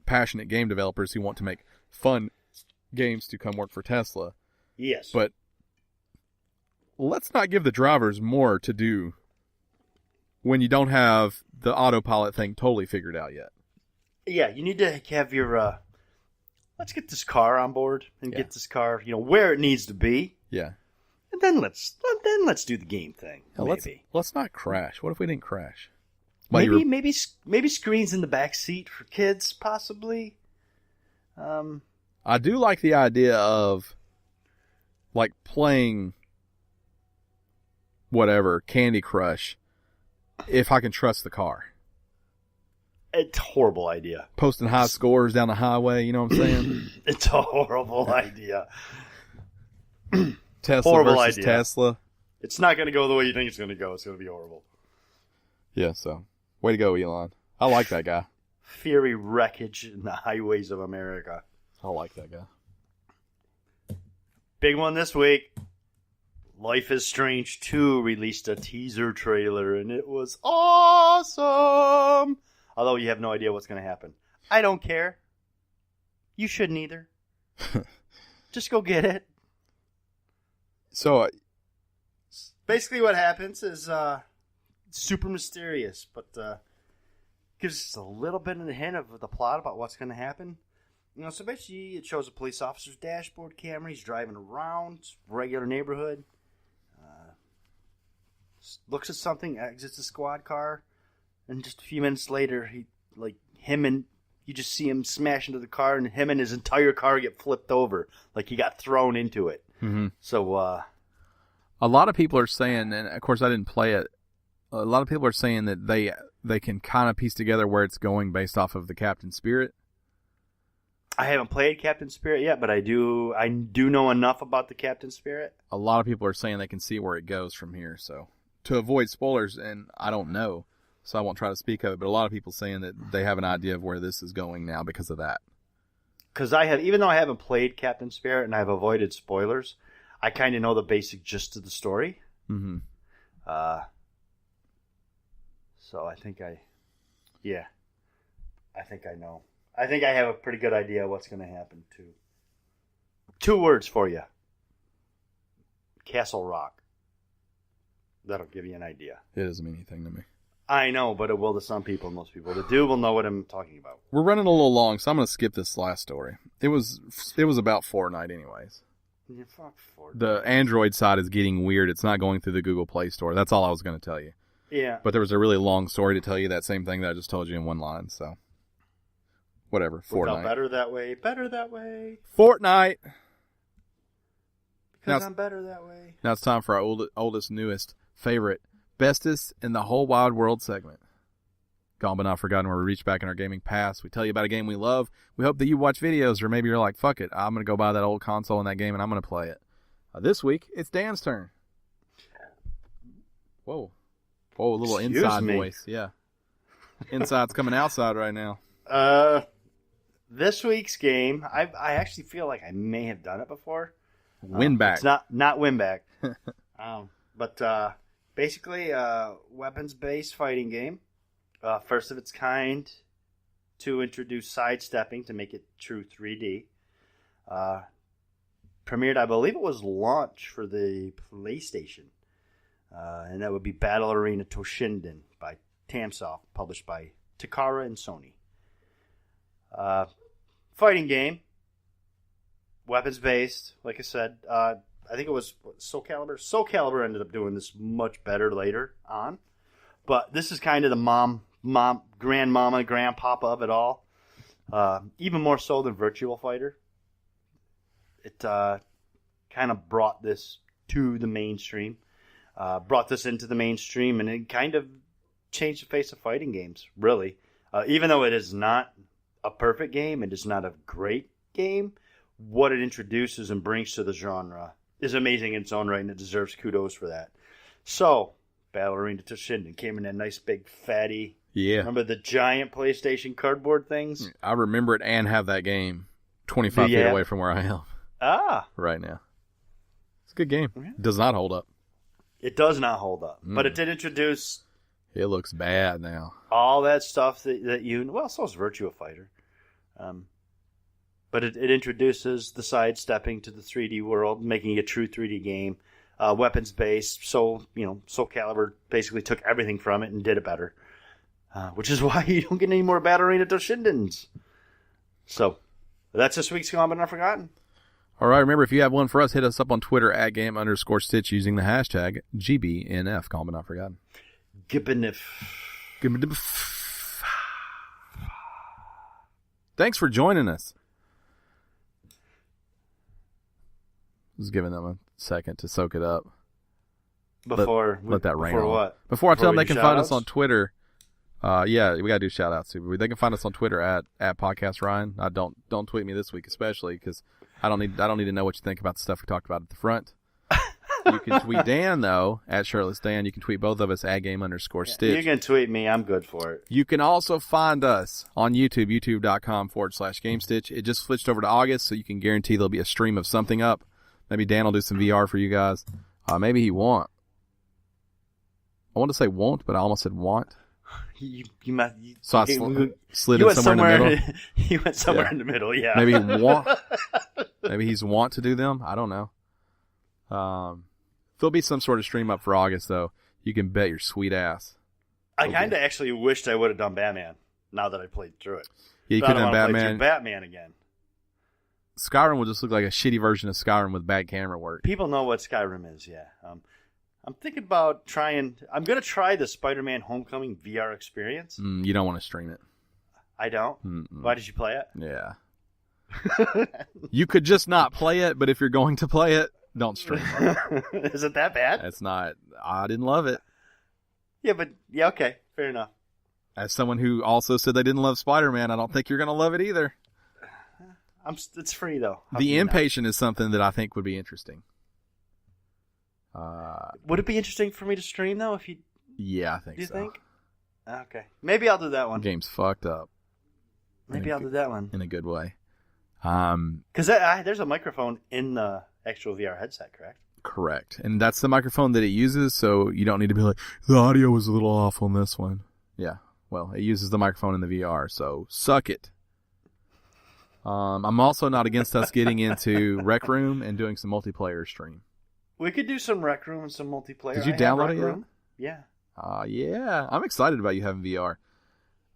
S1: passionate game developers who want to make fun games to come work for Tesla.
S2: Yes.
S1: But let's not give the drivers more to do when you don't have the autopilot thing totally figured out yet.
S2: Yeah, you need to have your let's get this car on board and get this car, where it needs to be.
S1: Yeah.
S2: And then let's do the game thing.
S1: Let's not crash. What if we didn't crash?
S2: Maybe screens in the back seat for kids, possibly.
S1: I do like the idea of like playing whatever Candy Crush if I can trust the car.
S2: It's a horrible idea.
S1: Posting high scores down the highway, you know what I'm saying?
S2: It's a horrible idea.
S1: Tesla
S2: Horrible
S1: versus
S2: idea.
S1: Tesla.
S2: It's not going to go the way you think it's going to go. It's going to be horrible.
S1: Yeah, so way to go, Elon. I like that guy.
S2: Fiery wreckage in the highways of America.
S1: I like that guy.
S2: Big one this week. Life is Strange 2 released a teaser trailer, and it was awesome. Although you have no idea what's going to happen. I don't care. You shouldn't either. Just go get it.
S1: So,
S2: basically what happens is super mysterious, but gives us a little bit of a hint of the plot about what's going to happen. So basically it shows a police officer's dashboard camera. He's driving around, regular neighborhood. Looks at something, exits the squad car, and just a few minutes later, you just see him smash into the car, and him and his entire car get flipped over, like he got thrown into it.
S1: mm-hmm.
S2: So,
S1: a lot of people are saying, and of course I didn't play it, a lot of people are saying that they can kind of piece together where it's going based off of the Captain Spirit.
S2: I haven't played Captain Spirit yet, but I do know enough about the Captain Spirit.
S1: A lot of people are saying they can see where it goes from here, so to avoid spoilers, and I don't know, so I won't try to speak of it, but a lot of people saying that they have an idea of where this is going now because of that.
S2: Because even though I haven't played Captain Spirit and I've avoided spoilers, I kind of know the basic gist of the story.
S1: Mm-hmm.
S2: So I think I know. I think I have a pretty good idea of what's going to happen, too. 2 words for you. Castle Rock. That'll give you an idea.
S1: It doesn't mean anything to me.
S2: I know, but it will to some people. Most people that do will know what I'm talking about.
S1: We're running a little long, so I'm going to skip this last story. It was about Fortnite anyways.
S2: Yeah, fuck Fortnite.
S1: The Android side is getting weird. It's not going through the Google Play Store. That's all I was going to tell you.
S2: Yeah.
S1: But there was a really long story to tell you that same thing that I just told you in one line, so whatever. Fortnite.
S2: Better that way. Better that way.
S1: Fortnite.
S2: Because I'm better that way.
S1: Now it's time for our oldest, newest, favorite, bestest in the whole wide world segment. Gone but not forgotten, where we reach back in our gaming past. We tell you about a game we love. We hope that you watch videos, or maybe you're like, fuck it, I'm going to go buy that old console and that game and I'm going to play it. This week, it's Dan's turn. Whoa, a little
S2: Excuse
S1: inside
S2: me.
S1: voice. Yeah. Inside's coming outside right now.
S2: This week's game, I actually feel like I may have done it before.
S1: Winback.
S2: It's not Winback. But basically a weapons-based fighting game. First of its kind to introduce sidestepping to make it true 3D. Premiered, I believe it was launch for the PlayStation. And that would be Battle Arena Toshinden by Tamsoft, published by Takara and Sony. Fighting game. Weapons-based, like I said. I think it was Soul Calibur. Soul Calibur ended up doing this much better later on. But this is kind of the grandmama, grandpapa of it all. Even more so than Virtua Fighter. It kind of brought this to the mainstream. Brought this into the mainstream, and it kind of changed the face of fighting games, really. Even though it is not a perfect game, it is not a great game, what it introduces and brings to the genre is amazing in its own right, and it deserves kudos for that. So, Battle Arena Toshinden came in that nice big fatty.
S1: Yeah.
S2: Remember the giant PlayStation cardboard things?
S1: I remember it and have that game 25 feet away from where I am. Right now. It's a good game. Yeah. Does not hold up.
S2: It does not hold up. But it did introduce...
S1: It looks bad now.
S2: All that stuff that you... Well, so is Virtua Fighter. But it introduces the sidestepping to the 3D world, making it a true 3D game. Weapons-based. So, Soul Calibur basically took everything from it and did it better. Which is why you don't get any more Battle Arena Toshindens. So, that's this week's Gone But Not Forgotten.
S1: All right, remember, if you have one for us, hit us up on Twitter at @game_stitch using the hashtag GBNF, Gone But Not Forgotten.
S2: GBNF.
S1: Thanks for joining us. Just giving them a second to soak it up.
S2: Let that rain
S1: before
S2: on.
S1: What? Before I tell them they can find us on Twitter Yeah, we gotta do shout outs too. They can find us on Twitter at Podcast Ryan. Don't tweet me this week especially because I don't need to know what you think about the stuff we talked about at the front. You can tweet Dan though at Shirtless Dan. You can tweet both of us at @game_Stitch.
S2: You can tweet me. I'm good for it.
S1: You can also find us on YouTube, youtube.com/Gamestitch. It just switched over to August, so you can guarantee there'll be a stream of something up. Maybe Dan will do some VR for you guys. Maybe he won't. I want to say won't, but I almost said want. So I slid in somewhere in the middle.
S2: He went somewhere in the middle, yeah.
S1: Maybe he want. Maybe he's want to do them. I don't know. There'll be some sort of stream up for August, though. You can bet your sweet ass.
S2: I kind of actually wished I would have done Batman now that I played through it.
S1: Yeah, you could have done Batman.
S2: Batman again.
S1: Skyrim will just look like a shitty version of Skyrim with bad camera work.
S2: People know what Skyrim is, yeah. I'm thinking about I'm going to try the Spider-Man Homecoming VR experience.
S1: You don't want to stream it.
S2: I don't?
S1: Mm-mm.
S2: Why did you play it?
S1: Yeah. You could just not play it, but if you're going to play it, don't stream it.
S2: Is it that bad?
S1: It's not. I didn't love it.
S2: Yeah, but, yeah, okay. Fair enough.
S1: As someone who also said they didn't love Spider-Man, I don't think you're going to love it either.
S2: It's free, though.
S1: The Impatient is something that I think would be interesting.
S2: Would it be interesting for me to stream, though?
S1: Yeah, I think so.
S2: Do you think? Okay. Maybe I'll do that one.
S1: The game's fucked up.
S2: Maybe I'll do that one.
S1: In a good way.
S2: Because there's a microphone in the actual VR headset, correct?
S1: Correct. And that's the microphone that it uses, so you don't need to be like, the audio was a little off on this one. Yeah. Well, it uses the microphone in the VR, so suck it. I'm also not against us getting into Rec Room and doing some multiplayer stream.
S2: We could do some Rec Room and some multiplayer.
S1: Did you download it yet?
S2: Yeah.
S1: Yeah. I'm excited about you having VR.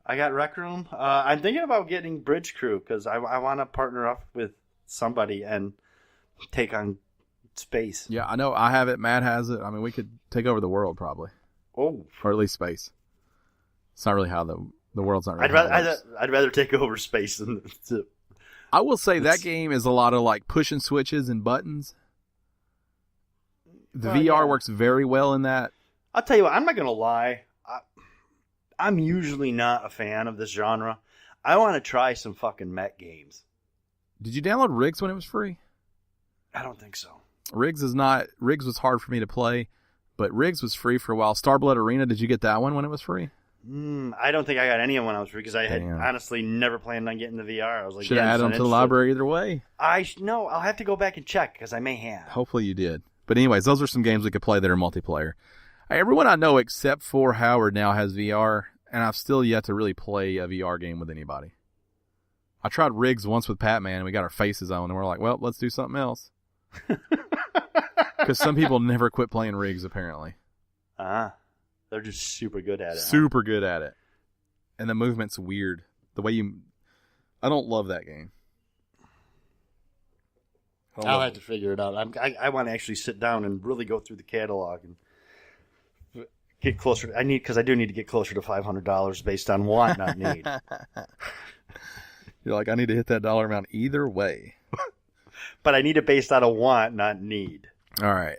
S2: I got Rec Room. I'm thinking about getting Bridge Crew because I want to partner up with somebody and take on space.
S1: Yeah, I know. I have it. Matt has it. I mean, we could take over the world probably.
S2: Oh.
S1: Or at least space. It's not really how the world's not really
S2: I'd rather take over space than...
S1: I will say that game is a lot of like pushing switches and buttons. The VR works very well in that.
S2: I'll tell you what, I'm not going to lie. I'm usually not a fan of this genre. I want to try some fucking mech games.
S1: Did you download Riggs when it was free?
S2: I don't think so.
S1: Riggs was hard for me to play, but Riggs was free for a while. Starblood Arena, did you get that one when it was free?
S2: I don't think I got any of when I was free because I had honestly never planned on getting the VR. I was like,
S1: should have added them to the library either way.
S2: No, I'll have to go back and check because I may have.
S1: Hopefully you did. But anyways, those are some games we could play that are multiplayer. Everyone I know except for Howard now has VR, and I've still yet to really play a VR game with anybody. I tried Riggs once with Pat-Man, and we got our faces on, and we're like, well, let's do something else. Because some people never quit playing Riggs, apparently.
S2: They're just super good at it.
S1: Super good at it. And the movement's weird. I don't love that game.
S2: I'll have to figure it out. I want to actually sit down and really go through the catalog and get closer. Because I do need to get closer to $500 based on want, not need.
S1: You're like, I need to hit that dollar amount either way.
S2: But I need it based on a want, not need.
S1: All right.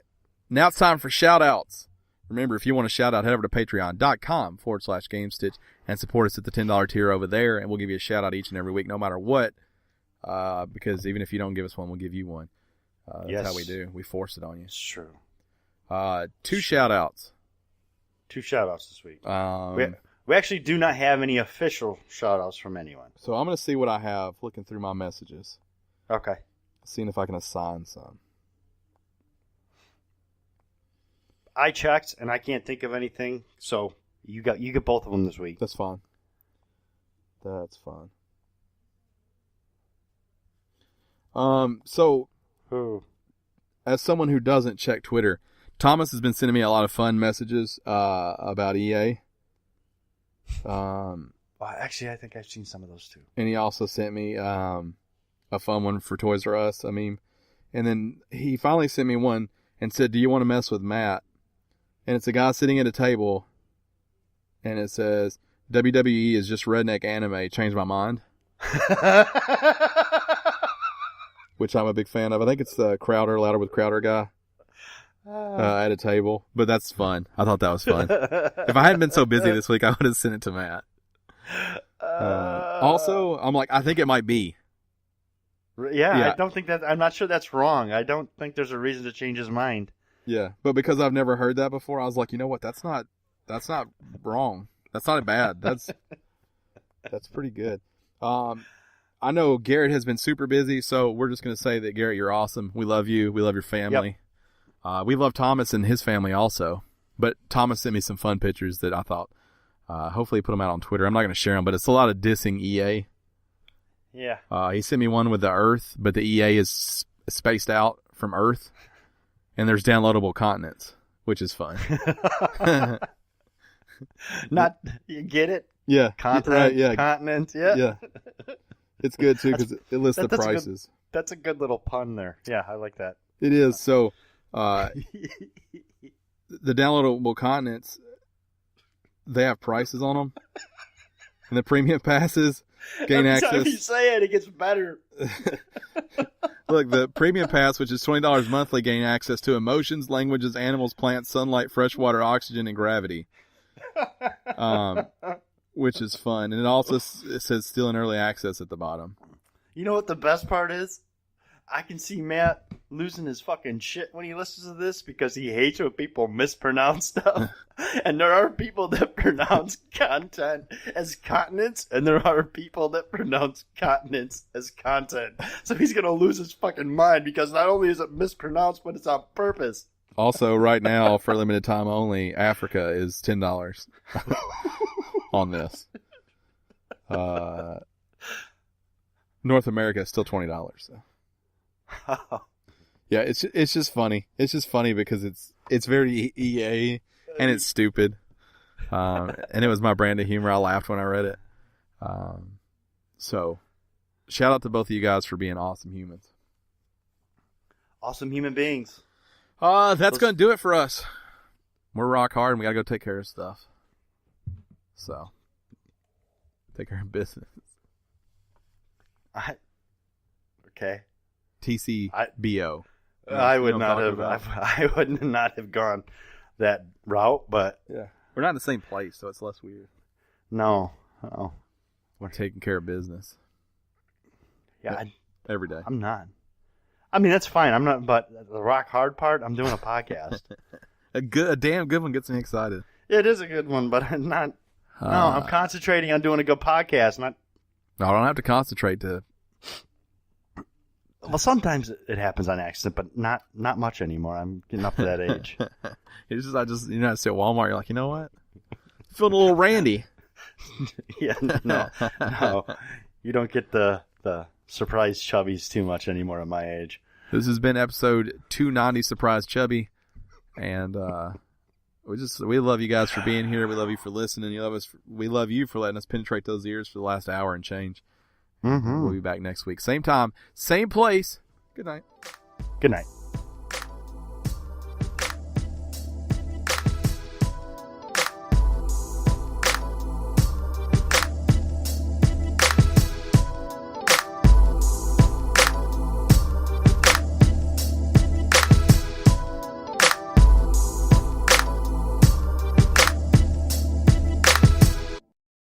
S1: Now it's time for shout-outs. Remember, if you want to shout out, head over to patreon.com/GameStitch and support us at the $10 tier over there, and we'll give you a shout out each and every week, no matter what. Because even if you don't give us one, we'll give you one. That's how we do. We force it on you.
S2: It's true.
S1: Two shout outs.
S2: Two shout outs this week. We actually do not have any official shout outs from anyone.
S1: So I'm going to see what I have looking through my messages.
S2: Okay.
S1: Seeing if I can assign some.
S2: I checked, and I can't think of anything, so you get both of them this week.
S1: That's fine. That's fine. So, as someone who doesn't check Twitter, Thomas has been sending me a lot of fun messages about EA.
S2: Well, actually, I think I've seen some of those too.
S1: And he also sent me a fun one for Toys R Us, and then he finally sent me one and said, do you want to mess with Matt? And it's a guy sitting at a table, and it says, WWE is just redneck anime, changed my mind. Which I'm a big fan of. I think it's the Louder with Crowder guy. at a table, but that's fun. I thought that was fun. If I hadn't been so busy this week, I would have sent it to Matt. Also, I'm like, I think it might be.
S2: Yeah, I don't think that. I'm not sure that's wrong. I don't think there's a reason to change his mind.
S1: Yeah, but because I've never heard that before, I was like, you know what? That's not wrong. That's not bad. That's pretty good. I know Garrett has been super busy, so we're just going to say that, Garrett, you're awesome. We love you. We love your family. Yep. We love Thomas and his family also. But Thomas sent me some fun pictures that I thought, hopefully put them out on Twitter. I'm not going to share them, but it's a lot of dissing EA.
S2: Yeah.
S1: He sent me one with the Earth, but the EA is spaced out from Earth, and there's downloadable continents, which is fun.
S2: You get it?
S1: Yeah.
S2: Continent,
S1: right, yeah.
S2: continent, yeah.
S1: Yeah. It's good, too, because it lists the prices.
S2: That's a good little pun there. Yeah, I like that.
S1: It is. So, the downloadable continents, they have prices on them. And the premium passes gain
S2: Every
S1: access.
S2: Every time you say it, it gets better.
S1: Look, the premium pass, which is $20 monthly, gain access to emotions, languages, animals, plants, sunlight, freshwater, oxygen, and gravity. Which is fun. And it says still in early access at the bottom.
S2: You know what the best part is? I can see Matt losing his fucking shit when he listens to this because he hates when people mispronounce stuff. And there are people that pronounce content as continents, and there are people that pronounce continents as content. So he's going to lose his fucking mind because not only is it mispronounced, but it's on purpose.
S1: Also, right now, for a limited time only, Africa is $10 on this. North America is still $20. So. Yeah, it's just funny. It's just funny because it's very EA and it's stupid. And it was my brand of humor. I laughed when I read it. So, shout out to both of you guys for being awesome humans.
S2: Awesome human beings.
S1: That's going to do it for us. We're rock hard and we got to go take care of stuff. So, take care of business.
S2: Okay.
S1: TCBO.
S2: I would not have gone that route, but
S1: yeah, we're not in the same place, so it's less weird.
S2: No,
S1: we're taking care of business.
S2: Yeah,
S1: every day.
S2: I'm not. I mean, that's fine. I'm not, but the rock hard part, I'm doing a podcast.
S1: a damn good one gets me excited.
S2: It is a good one, but I'm not. No, I'm concentrating on doing a good podcast. I
S1: don't have to concentrate to.
S2: Well, sometimes it happens on accident, but not much anymore. I'm getting up to that age.
S1: It's just I sit at Walmart. You're like, you know what? Feeling a little randy.
S2: Yeah, no, you don't get the surprise chubbies too much anymore at my age.
S1: This has been episode 290, Surprise Chubby, and we love you guys for being here. We love you for listening. We love you for letting us penetrate those ears for the last hour and change.
S2: Mm-hmm.
S1: We'll be back next week. Same time, same place. Good night.
S2: Good night.